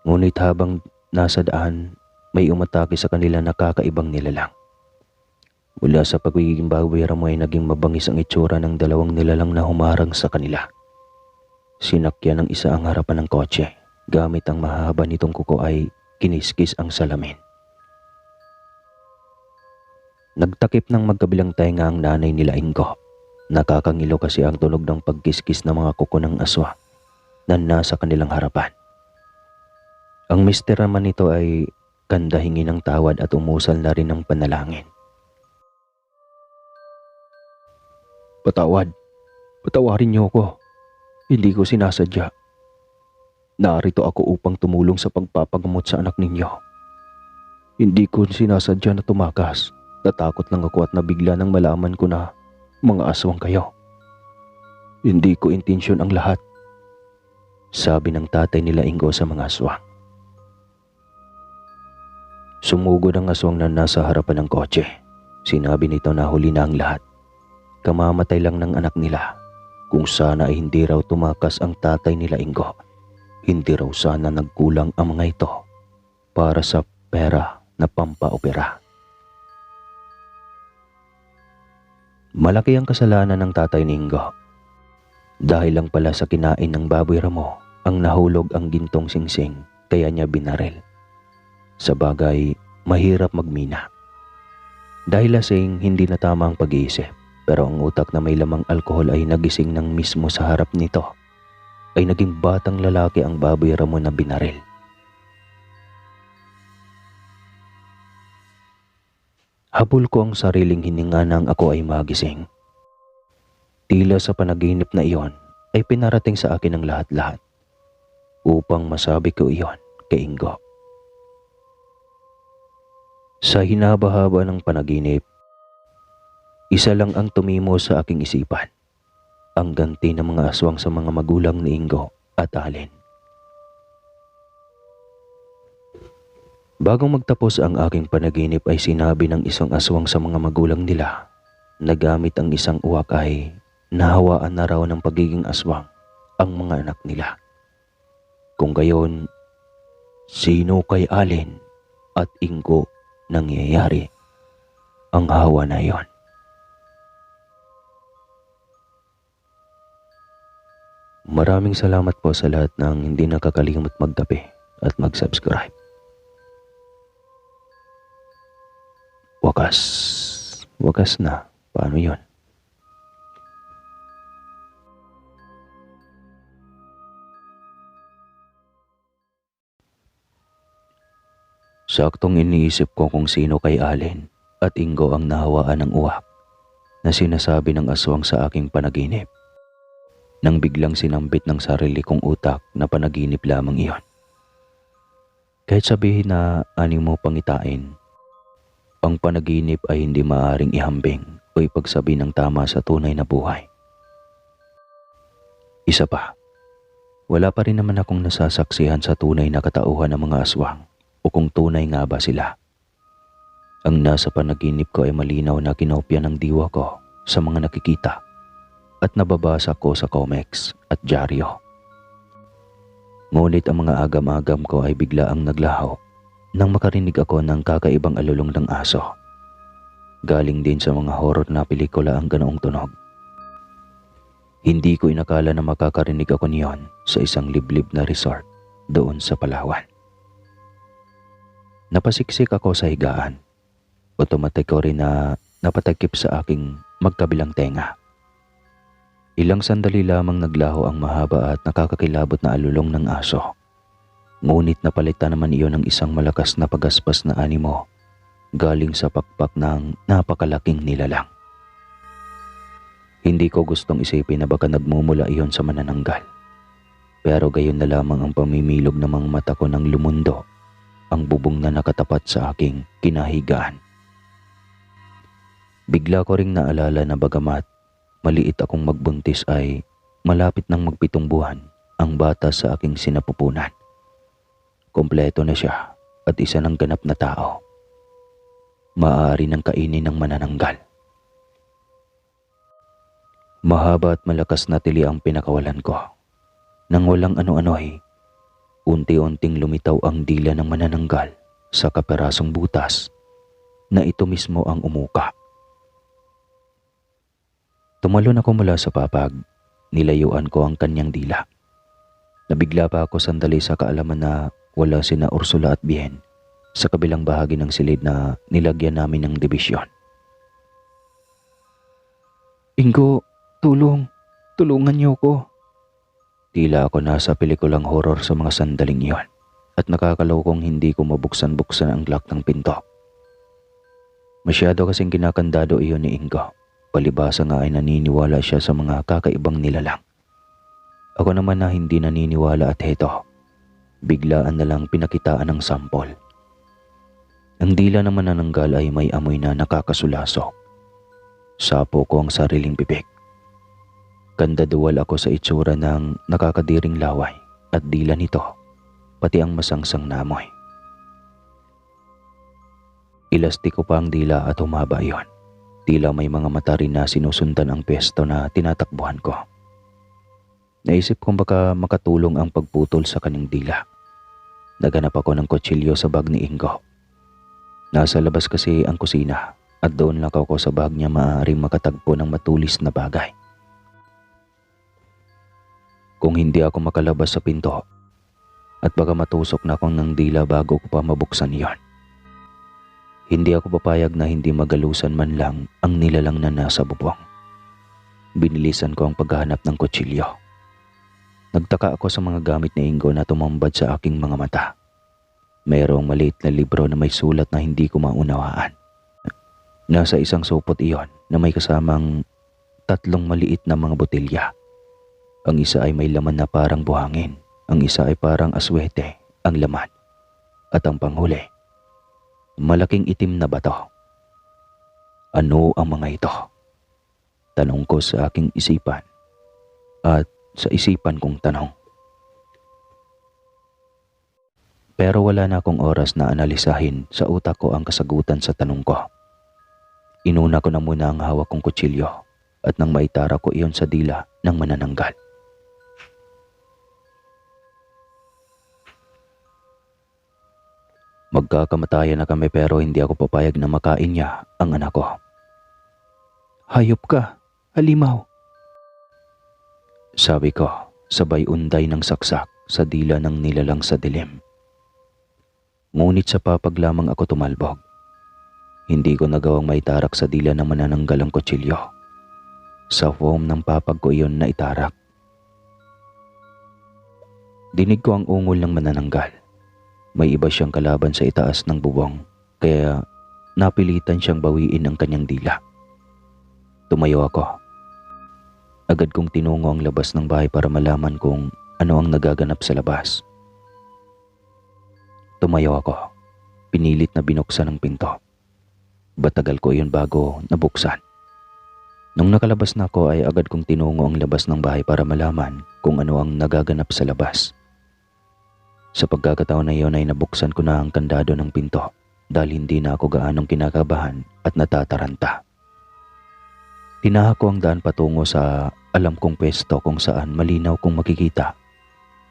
Ngunit habang nasa daan, may umatake sa kanila na kakaibang nilalang. Mula sa pagiging baboy ramo ay naging mabangis ang itsura ng dalawang nilalang na humarang sa kanila. Sinakyan ng isa ang harapan ng kotse. Gamit ang mahaba nitong kuko ay kiniskis ang salamin. Nagtakip ng magkabilang tenga ang nanay nila Ingo. Nakakangilo kasi ang tunog ng pagkiskis ng mga kuko ng aswa na nasa kanilang harapan. Ang mister naman nito ay kanda hingi ng tawad at umusal na rin ng panalangin. Patawarin niyo ako. Hindi ko sinasadya. Narito ako upang tumulong sa pagpapagamot sa anak ninyo. Hindi ko sinasadya na tumakas. Natakot lang ako at nabigla nang malaman ko na mga aswang kayo. Hindi ko intensyon ang lahat, sabi ng tatay nila Ingo sa mga aswang. Sumugod ang aswang na nasa harapan ng kotse. Sinabi nito na huli na ang lahat. Kamamatay lang ng anak nila. Kung sana ay hindi raw tumakas ang tatay nila Ingo, hindi raw sana nagkulang ang mga ito para sa pera na pampaopera. Malaki ang kasalanan ng tatay ni Ingo. Dahil lang pala sa kinain ng baboy ramo ang nahulog ang gintong singsing, kaya niya binaril. Sa bagay, mahirap magmina. Dahil lasing, hindi na tama ang pag-iisip. Pero ang utak na may lamang alkohol ay nagising ng mismo sa harap nito. Ay naging batang lalaki ang baboy ramo na binaril. Habol ko ang sariling hininga nang ako ay magising. Tila sa panaginip na iyon ay pinarating sa akin ang lahat-lahat upang masabi ko iyon kay Ingo. Sa hinaba-haba ng panaginip, isa lang ang tumimo sa aking isipan, ang ganti ng mga aswang sa mga magulang ni Ingo at Allen. Bago magtapos ang aking panaginip ay sinabi ng isang aswang sa mga magulang nila na gamit ang isang uwak ay nahawaan na raw ng pagiging aswang ang mga anak nila. Kung gayon, sino kay Allen at Ingo nangyayari ang hawa na iyon? Maraming salamat po sa lahat ng hindi nakakalimot magtabi at mag-subscribe. Wakas na. Paano yun? Saktong iniisip ko kung sino kay Allen at Ingo ang nahawaan ng uwak na sinasabi ng aswang sa aking panaginip. Nang biglang sinambit ng sarili kong utak na panaginip lamang iyon. Kahit sabihin na animo pangitain, ang panaginip ay hindi maaaring ihambing o ipagsabi ng tama sa tunay na buhay. Isa pa, wala pa rin naman akong nasasaksihan sa tunay na katauhan ng mga aswang o kung tunay nga ba sila. Ang nasa panaginip ko ay malinaw na kinopya ng diwa ko sa mga nakikita at nababasa ko sa comics at dyaryo. Ngunit ang mga agam-agam ko ay bigla ang naglaho nang makarinig ako ng kakaibang alulong ng aso. Galing din sa mga horror na pelikula ang ganoong tunog. Hindi ko inakala na makakarinig ako niyon sa isang liblib na resort doon sa Palawan. Napasiksik ako sa higaan. Otomatik ko rin na napatakip sa aking magkabilang tenga. Ilang sandali lamang naglaho ang mahaba at nakakakilabot na alulong ng aso. Ngunit napalitan naman iyon ng isang malakas na pagaspas na animo galing sa pakpak ng napakalaking nilalang. Hindi ko gustong isipin na baka nagmumula iyon sa manananggal. Pero gayon na lamang ang pamimilog ng mga mata ko nang lumundo ang bubong na nakatapat sa aking kinahigaan. Bigla ko ring naalala na bagamat maliit akong magbuntis ay malapit nang magpitong buwan ang bata sa aking sinapupunan. Kompleto na siya at isa ng ganap na tao. Maaari nang kainin ng manananggal. Mahaba at malakas na tili ang pinakawalan ko. Nang walang ano-ano ay Unti-unting lumitaw ang dila ng manananggal sa kaperasong butas na ito mismo ang umuka. Tumalon ako mula sa papag, nilayuan ko ang kanyang dila. Nabigla pa ako sandali sa kaalaman na wala sina Ursula at Bien sa kabilang bahagi ng silid na nilagyan namin ng dibisyon. Ingo, tulong! Tulungan niyo ko! Tila ako nasa pelikulang horror sa mga sandaling iyon at nakakalokong hindi ko mabuksan-buksan ang lock ng pinto. Masyado kasing kinakandado iyon ni Ingo. Palibasa nga ay naniniwala siya sa mga kakaibang nilalang. Ako naman na hindi naniniwala at heto, biglaan na lang pinakitaan ng sampol. Ang dila ng manananggal ay may amoy na nakakasulasok. Sapo ko ang sariling bibig. Kandaduwal ako sa itsura ng nakakadiring laway at dila nito, pati ang masangsang na amoy. Ilastiko pa ang dila at humaba iyon. Tila may mga mata rin na sinusundan ang pwesto na tinatakbuhan ko. Naisip kong baka makatulong ang pagputol sa kanyang dila. Naganap ako ng kutsilyo sa bag ni Ingo. Nasa labas kasi ang kusina at doon lang ako sa bag niya maaaring makatagpo ng matulis na bagay. Kung hindi ako makalabas sa pinto at baka matusok na akong ng dila bago ko pa mabuksan iyon. Hindi ako papayag na hindi magalusan man lang ang nilalang na nasa bubong. Binilisan ko ang paghahanap ng kutsilyo. Nagtaka ako sa mga gamit ni Ingo na tumambad sa aking mga mata. Mayroong maliit na libro na may sulat na hindi ko maunawaan. Nasa isang supot iyon na may kasamang 3 maliit na mga botelya. Ang isa ay may laman na parang buhangin. Ang isa ay parang aswete ang laman. At ang panghuli, malaking itim na bato. Ano ang mga ito? Tanong ko sa aking isipan at sa isipan kong tanong. Pero wala na akong oras na analisahin sa utak ko ang kasagutan sa tanong ko. Inuna ko na muna ang hawak kong kutsilyo at nang maitara ko iyon sa dila ng manananggal. Magkakamatayan na kami pero hindi ako papayag na makain niya ang anak ko. Hayop ka, halimaw. Sabi ko, sabay unday ng saksak sa dila ng nilalang sa dilim. Ngunit sa papag lamang ako tumalbog. Hindi ko nagawang maitarak sa dila ng manananggal ang kutsilyo. Sa foam ng papag ko iyon na itarak. Dinig ko ang ungol ng manananggal. May iba siyang kalaban sa itaas ng bubong, kaya napilitan siyang bawiin ang kanyang dila. Tumayo ako. Agad kong tinungo ang labas ng bahay para malaman kung ano ang nagaganap sa labas. Tumayo ako. Pinilit na binuksan ang pinto. Batagal ko iyon bago nabuksan. Nung nakalabas na ako ay agad kong tinungo ang labas ng bahay para malaman kung ano ang nagaganap sa labas. Sa pagkakataon na iyon ay nabuksan ko na ang kandado ng pinto dahil hindi na ako gaanong kinakabahan at natataranta. Tinaha ko ang daan patungo sa alam kong pwesto kung saan malinaw kong makikita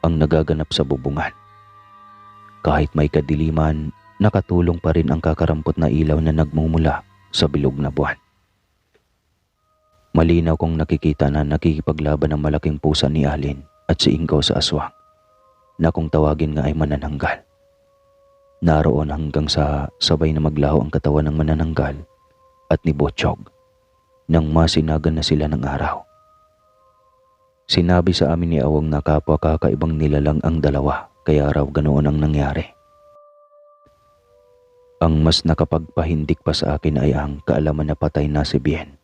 ang nagaganap sa bubungan. Kahit may kadiliman, nakatulong pa rin ang kakarampot na ilaw na nagmumula sa bilog na buwan. Malinaw kong nakikita na nakikipaglaban ang malaking pusa ni Alin at si Ingo sa aswang, na kung tawagin nga ay manananggal. Naroon hanggang sa sabay na maglaho ang katawan ng manananggal at ni Botsyog nang masinagan na sila ng araw. Sinabi sa amin ni Awang na kapwa kakaibang nilalang ang dalawa, kaya raw ganoon ang nangyari. Ang mas nakapagpahindik pa sa akin ay ang kaalaman na patay na si Bien.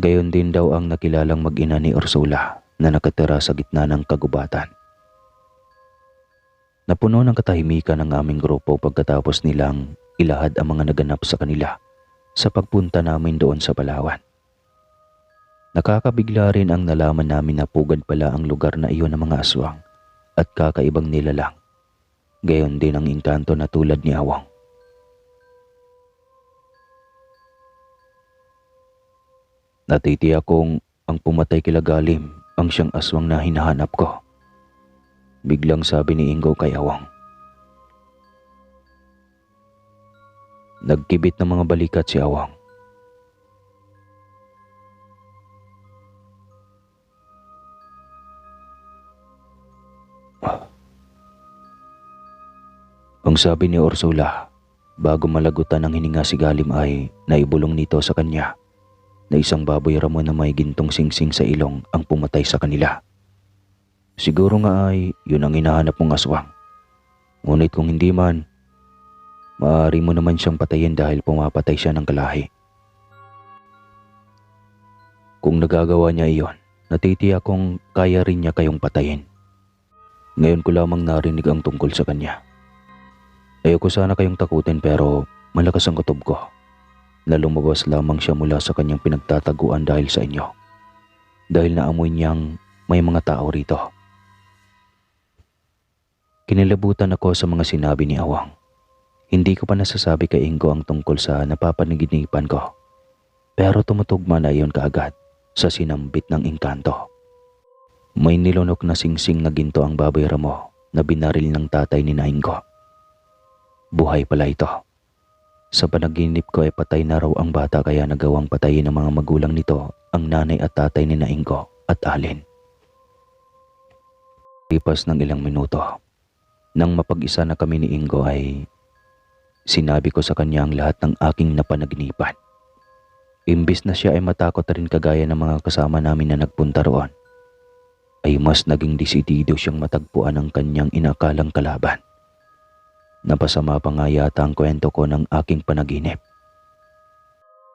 Gayon din daw ang nakilalang mag-ina ni Ursula na nakatira sa gitna ng kagubatan. Napuno ng katahimikan ang aming grupo pagkatapos nilang ilahad ang mga naganap sa kanila sa pagpunta namin doon sa Palawan. Nakakabigla rin ang nalaman namin na pugad pala ang lugar na iyon ng mga aswang at kakaibang nilalang. Gayon din ang engkanto na tulad ni Awang. Natitiyak kong ang pumatay kila Galim ang siyang aswang na hinahanap ko. Biglang sabi ni Ingo kay Awang. Nagkibit ng mga balikat si Awang. Ang sabi ni Ursula, bago malagutan ng hininga si Galim ay naibulong nito sa kanya na isang baboy ramon na may gintong singsing sa ilong ang pumatay sa kanila. Siguro nga ay yun ang hinahanap mong aswang. Ngunit kung hindi man, maaari mo naman siyang patayin dahil pumapatay siya ng kalahi. Kung nagagawa niya iyon, natitiyak kong kaya rin niya kayong patayin. Ngayon ko lamang narinig ang tungkol sa kanya. Ayoko sana kayong takutin pero malakas ang kutob ko na lumabas lamang siya mula sa kanyang pinagtataguan dahil sa inyo. Dahil naamoy niyang may mga tao rito. Kinilabutan ako sa mga sinabi ni Awang. Hindi ko pa nasasabi kay Ingo ang tungkol sa napapanaginipan ko. Pero tumutugma na iyon kaagad sa sinambit ng engkanto. May nilunok na singsing na ginto ang baboy ramo na binaril ng tatay ni Ingo. Buhay pala ito. Sa panaginip ko ay patay na raw ang bata kaya nagawang patayin ng mga magulang nito ang nanay at tatay ni Ingo at Alin. Lipas ng ilang minuto, nang mapag-isa na kami ni Ingo ay sinabi ko sa kanya ang lahat ng aking napanaginipan. Imbis na siya ay matakot rin kagaya ng mga kasama namin na nagpunta roon, ay mas naging desidido siyang matagpuan ang kanyang inakalang kalaban. Napasama pa nga yata ang kwento ko ng aking panaginip.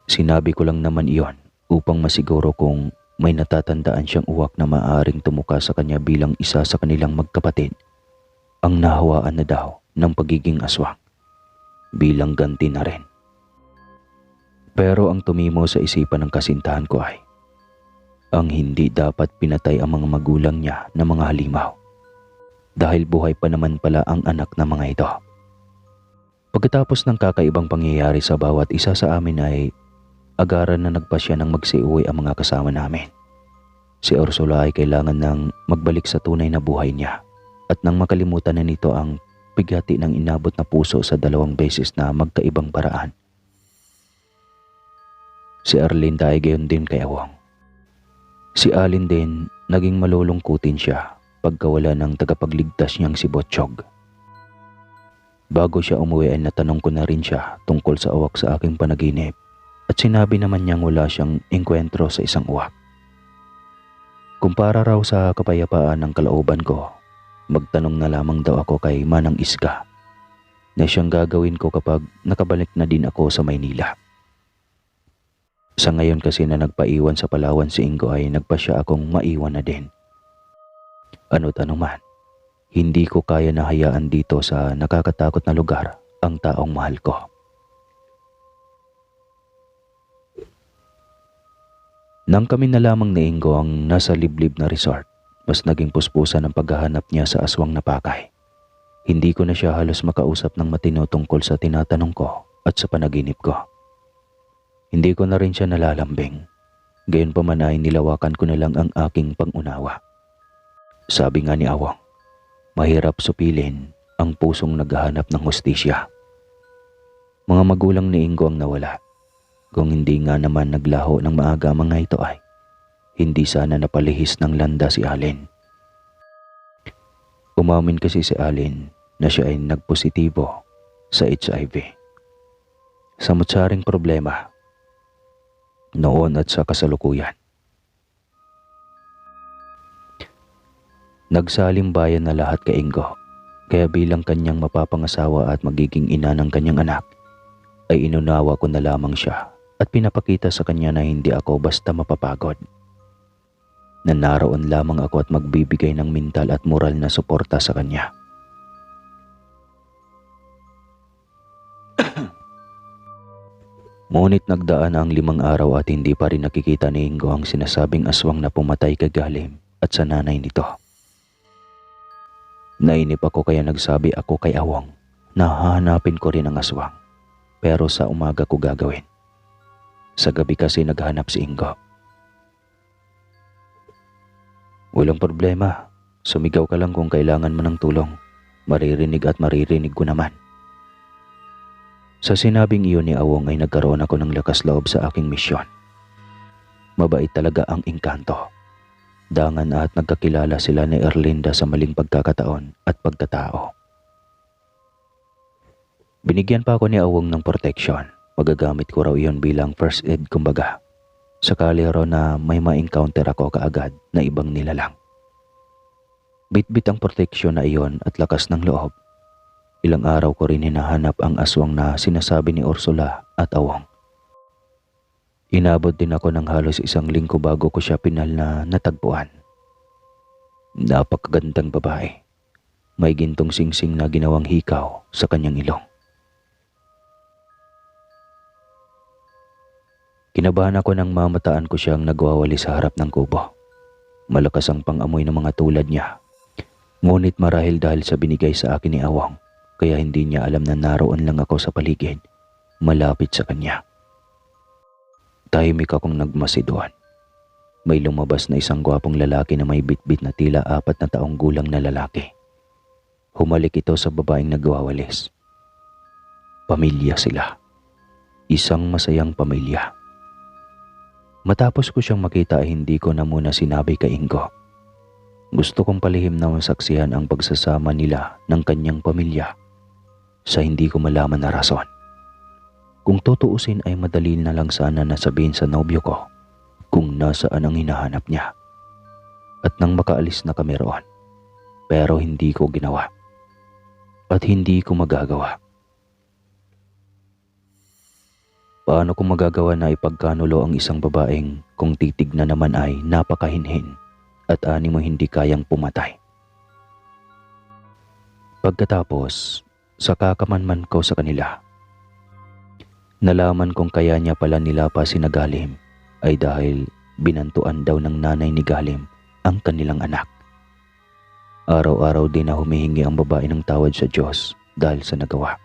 Sinabi ko lang naman iyon upang masiguro kung may natatandaan siyang uwak na maaaring tumuka sa kanya bilang isa sa kanilang magkapatid ang nahawaan na daw ng pagiging aswang bilang ganti na rin. Pero ang tumimo sa isipan ng kasintahan ko ay ang hindi dapat pinatay ang mga magulang niya na mga halimaw dahil buhay pa naman pala ang anak na mga ito. Pagkatapos ng kakaibang pangyayari sa bawat isa sa amin ay agaran na nagpasya ng magsiuwi ang mga kasama namin. Si Ursula ay kailangan ng magbalik sa tunay na buhay niya at nang makalimutan na nito ang bigati ng inabot na puso sa 2 beses na magkaibang paraan. Si Arlinda ay gayon din kay Awang. Si Alin din naging malulungkutin siya pagkawala ng tagapagligtas niyang si Botchog. Bago siya umuwi ay natanong ko na rin siya tungkol sa uwak sa aking panaginip at sinabi naman niyang wala siyang engkwentro sa isang uwak. Kumpara raw sa kapayapaan ng kalooban ko, magtanong na lamang daw ako kay Manang Isga na siyang gagawin ko kapag nakabalik na din ako sa Maynila. Sa ngayon kasi na nagpaiwan sa Palawan si Ingo ay nagpasya akong maiwan na din. Ano't ano man, hindi ko kaya na hayaan dito sa nakakatakot na lugar ang taong mahal ko. Nang kami na lamang ni Ingo ang nasa liblib na resort, mas naging puspusan ang paghahanap niya sa aswang na pakay. Hindi ko na siya halos makausap ng matino tungkol sa tinatanong ko at sa panaginip ko. Hindi ko na rin siya nalalambing. Gayunpaman ay nilawakan ko na lang ang aking pangunawa. Sabi nga ni Awang, mahirap supilin ang pusong naghahanap ng hustisya. Mga magulang ni Ingo ang nawala. Kung hindi nga naman naglaho ng maaga mga ito ay hindi sana napalihis ng landa si Alin. Umamin kasi si Alin na siya ay nagpositibo sa HIV. Sa matsaring problema noon at sa kasalukuyan. Nagsalimbayan na lahat kay Ingo, kaya bilang kanyang mapapangasawa at magiging ina ng kanyang anak, ay inunawa ko na lamang siya at pinapakita sa kanya na hindi ako basta mapapagod. Na naroon lamang ako at magbibigay ng mental at moral na suporta sa kanya. Ngunit nagdaan ang 5 araw at hindi pa rin nakikita ni Ingo ang sinasabing aswang na pumatay kay Galim at sa nanay nito. Nainip ako kaya nagsabi ako kay Awang na hahanapin ko rin ang aswang, pero sa umaga ko gagawin. Sa gabi kasi naghanap si Ingo. Walang problema, Sumigaw ka lang kung kailangan mo ng tulong. Maririnig at maririnig ko naman. Sa sinabing iyon ni Awong ay nagkaroon ako ng lakas loob sa aking misyon. Mabait talaga ang engkanto. Dangan at nagkakilala sila ni Erlinda sa maling pagkakataon at pagkatao. Binigyan pa ako ni Awong ng protection. Magagamit ko raw iyon bilang first aid kumbaga. Sakali raw na may ma-encounter ako kaagad na ibang nilalang. Bitbit ang proteksyon na iyon at lakas ng loob. Ilang araw ko rin hinahanap ang aswang na sinasabi ni Ursula at Awong. Inabot din ako ng halos 1 linggo bago ko siya pinal na natagpuan. Napakagandang babae. May gintong singsing na ginawang hikaw sa kanyang ilong. Kinabahan ako nang mamataan ko siyang nagwawali sa harap ng kubo. Malakas ang pangamoy ng mga tulad niya. Ngunit marahil dahil sa binigay sa akin ni Awong, kaya hindi niya alam na naroon lang ako sa paligid, malapit sa kanya. Tahimik akong nagmasid doon. May lumabas na isang gwapong lalaki na may bitbit na tila 4 na taong gulang na lalaki. Humalik ito sa babaeng nagwawalis. Pamilya sila. Isang masayang pamilya. Matapos ko siyang makita ay hindi ko na muna sinabi kay Ingo. Gusto kong palihim na masaksihan ang pagsasama nila ng kanyang pamilya sa hindi ko malaman na rason. Kung tutuusin ay madali na lang sana nasabihin sa nobyo ko kung nasaan ang hinahanap niya. At nang makaalis na kami roon. Pero hindi ko ginawa. At hindi ko magagawa. Paano ko magagawa na ipagkanulo ang isang babaeng kung titignan naman ay napakahinhin at animo hindi kayang pumatay? Pagkatapos, sa kakamanman ko sa kanila, nalaman kong kaya niya pala nila pa si Galim ay dahil binantuan daw ng nanay ni Galim ang kanilang anak. Araw-araw din na humihingi ang babae ng tawad sa Diyos dahil sa nagawa.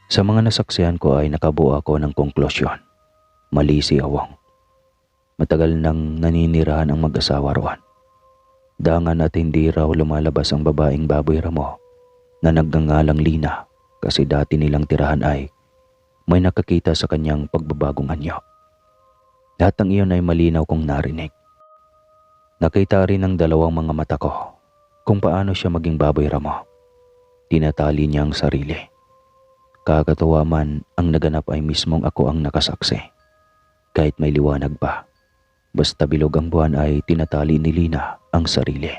Sa mga nasaksihan ko ay nakabuo ako ng konklusyon. Mali si Awong. Matagal nang naninirahan ang mag-asawa roon. Dangan at hindi raw lumalabas ang babaeng baboy ramo na nagngangalang Lina kasi dati nilang tirahan ay may nakakita sa kanyang pagbabagong anyo. Lahat ng iyon ay malinaw kong narinig. Nakita rin ng 2 mga mata ko kung paano siya maging baboy ramo. Tinatali niya ang sarili. Kakatuwa man ang naganap ay mismong ako ang nakasaksi. Kahit may liwanag pa. Basta bilog ang buwan ay tinatali ni Lina ang sarili.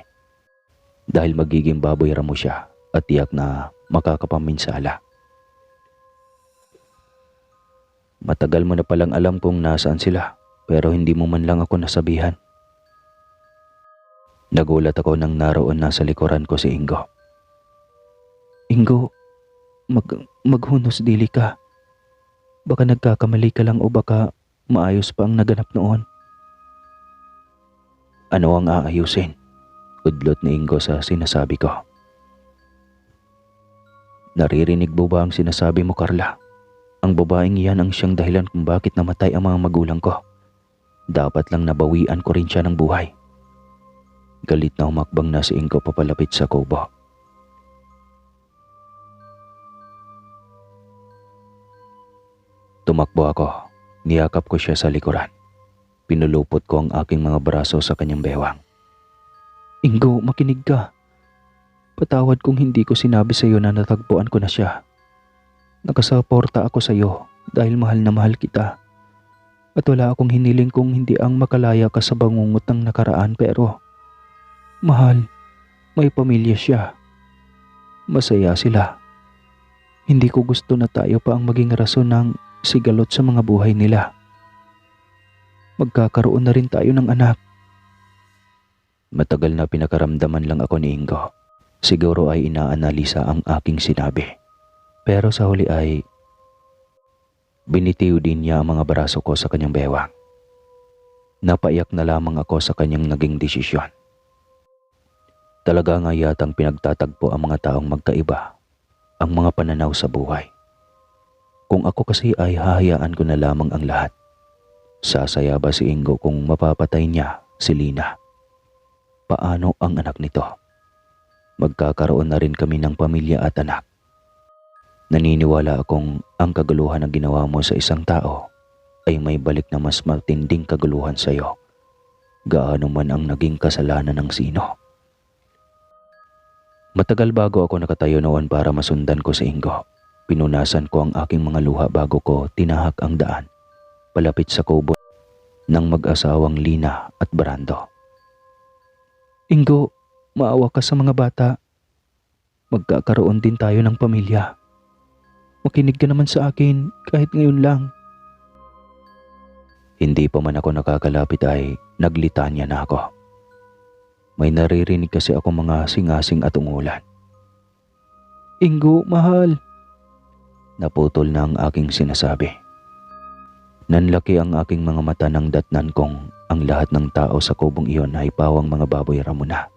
Dahil magiging baboy ramo siya at tiyak na makakapaminsala. Matagal mo na palang alam kung nasaan sila pero hindi mo man lang ako nasabihan. Nagulat ako nang naroon na sa likuran ko si Ingo. Ingo, maghunos dili ka. Baka nagkakamali ka lang o baka maayos pa ang naganap noon. Ano ang aayusin? Udlot ni Ingo sa sinasabi ko. Naririnig mo ba ang sinasabi mo, Carla? Ang babaeng iyan ang siyang dahilan kung bakit namatay ang mga magulang ko. Dapat lang nabawian ko rin siya ng buhay. Galit na humakbang na si Ingo papalapit sa kubo. Tumakbo ako. Niyakap ko siya sa likuran. Pinulupot ko ang aking mga braso sa kanyang bewang. Ingo, makinig ka. Patawad kung hindi ko sinabi sa iyo na natagpuan ko na siya. Nakasaporta ako sa iyo dahil mahal na mahal kita. At wala akong hiniling kung hindi ang makalaya ka sa bangungot ng nakaraan pero mahal, may pamilya siya. Masaya sila. Hindi ko gusto na tayo pa ang maging rason ng sigalot sa mga buhay nila. Magkakaroon na rin tayo ng anak. Matagal na pinakaramdaman lang ako ni Ingo. Siguro ay inaanalisa ang aking sinabi. Pero sa huli ay binitiw din niya ang mga braso ko sa kanyang bewang. Napaiyak na lamang ako sa kanyang naging desisyon. Talaga nga yatang pinagtatagpo ang mga taong magkaiba ang mga pananaw sa buhay. Kung ako kasi ay hahayaan ko na lamang ang lahat. Sasaya ba si Ingo kung mapapatay niya si Lina? paano ang anak nito. Magkakaroon na rin kami ng pamilya at anak. Naniniwala akong ang kaguluhan na ginawa mo sa isang tao ay may balik na mas matinding kaguluhan sa iyo, gaano man ang naging kasalanan ng sino. Matagal bago ako nakatayo noon para masundan ko si Ingo. Pinunasan ko ang aking mga luha bago ko tinahak ang daan palapit sa kubo ng mag-asawang Lina at Brando. Ingo, maawa ka sa mga bata. Magkakaroon din tayo ng pamilya. Makinig ka naman sa akin kahit ngayon lang. Hindi pa man ako nakakalapit ay naglitanya na ako. May naririnig kasi ako mga singasing at ungulan. Ingo, mahal. Naputol na ang aking sinasabi. Nanlaki ang aking mga mata nang datnan kong ang lahat ng tao sa kubong iyon ay pawang mga baboy ramuna.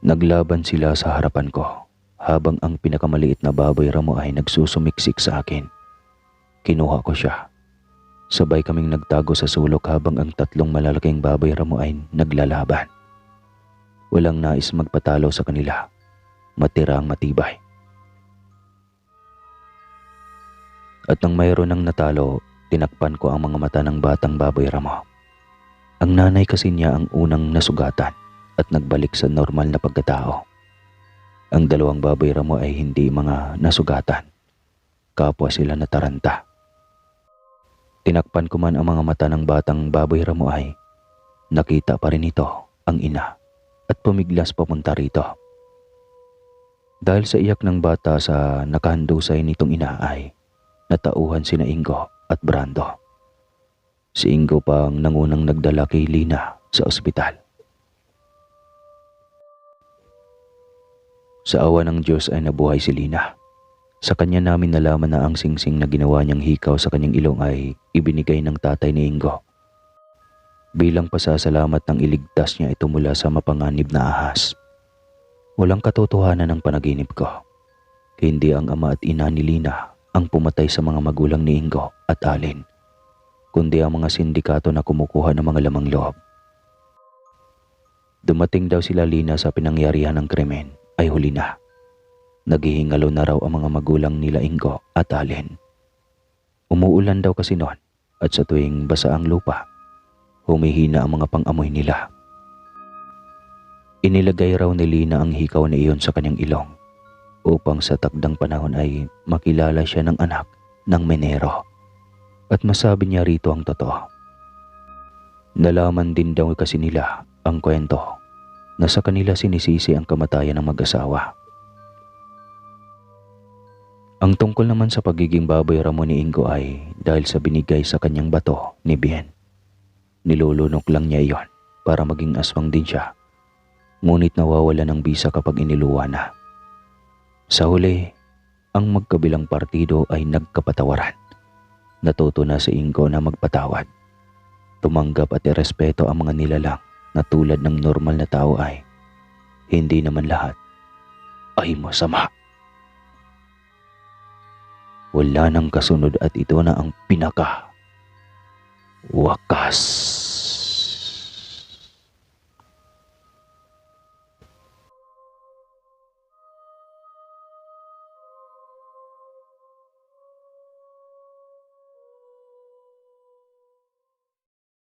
Naglaban sila sa harapan ko habang ang pinakamaliit na baboy ramo ay nagsusumiksik sa akin. Kinuha ko siya. Sabay kaming nagtago sa sulok habang ang tatlong malalaking baboy ramo ay naglalaban. Walang nais magpatalo sa kanila. Matira ang matibay. At nang mayroon ng natalo, tinakpan ko ang mga mata ng batang baboy ramo. Ang nanay kasi niya ang unang nasugatan at nagbalik sa normal na pagkatao. Ang dalawang baboy ramo ay hindi mga nasugatan. Kapwa sila nataranta. Tinakpan ko man ang mga mata ng batang baboy ramo ay nakita pa rin ito ang ina at pumiglas papunta rito. Dahil sa iyak ng bata sa nakahandusay nitong ina ay natauhan sina Ingo at Brando. Si Ingo pa ang nangunang nagdala kay Lina sa ospital. Sa awa ng Diyos ay nabuhay si Lina. Sa kanya namin nalaman na ang singsing na ginawa niyang hikaw sa kanyang ilong ay ibinigay ng tatay ni Ingo. Bilang pasasalamat nang iligtas niya ito mula sa mapanganib na ahas. Walang katotohanan ng panaginip ko. Hindi ang ama at ina ni Lina ang pumatay sa mga magulang ni Ingo at Alin, kundi ang mga sindikato na kumukuha ng mga lamang loob. Dumating daw sila Lina sa pinangyarihan ng krimen ay huli na. Naghihingalo na raw ang mga magulang nila Ingo at Alin. Umuulan daw kasi noon at sa tuwing basa ang lupa, humihina ang mga pang-amoy nila. Inilagay raw ni Lina ang hikaw na iyon sa kanyang ilong upang sa takdang panahon ay makilala siya ng anak ng Menero at masabi niya rito ang totoo. Nalaman din daw kasi nila ang kwento na sa kanila sinisisi ang kamatayan ng mag-asawa. Ang tungkol naman sa pagiging baboy ramo ni Ingo ay dahil sa binigay sa kanyang bato ni Bien. Nilulunok lang niya iyon para maging aswang din siya, ngunit nawawala ng bisa kapag iniluwa na. Sa huli, ang magkabilang partido ay nagkapatawaran. Natuto na si Ingo na magpatawad. Tumanggap at irespeto ang mga nilalang na tulad ng normal na tao ay hindi naman lahat ay masama. Wala nang kasunod at ito na ang pinaka wakas.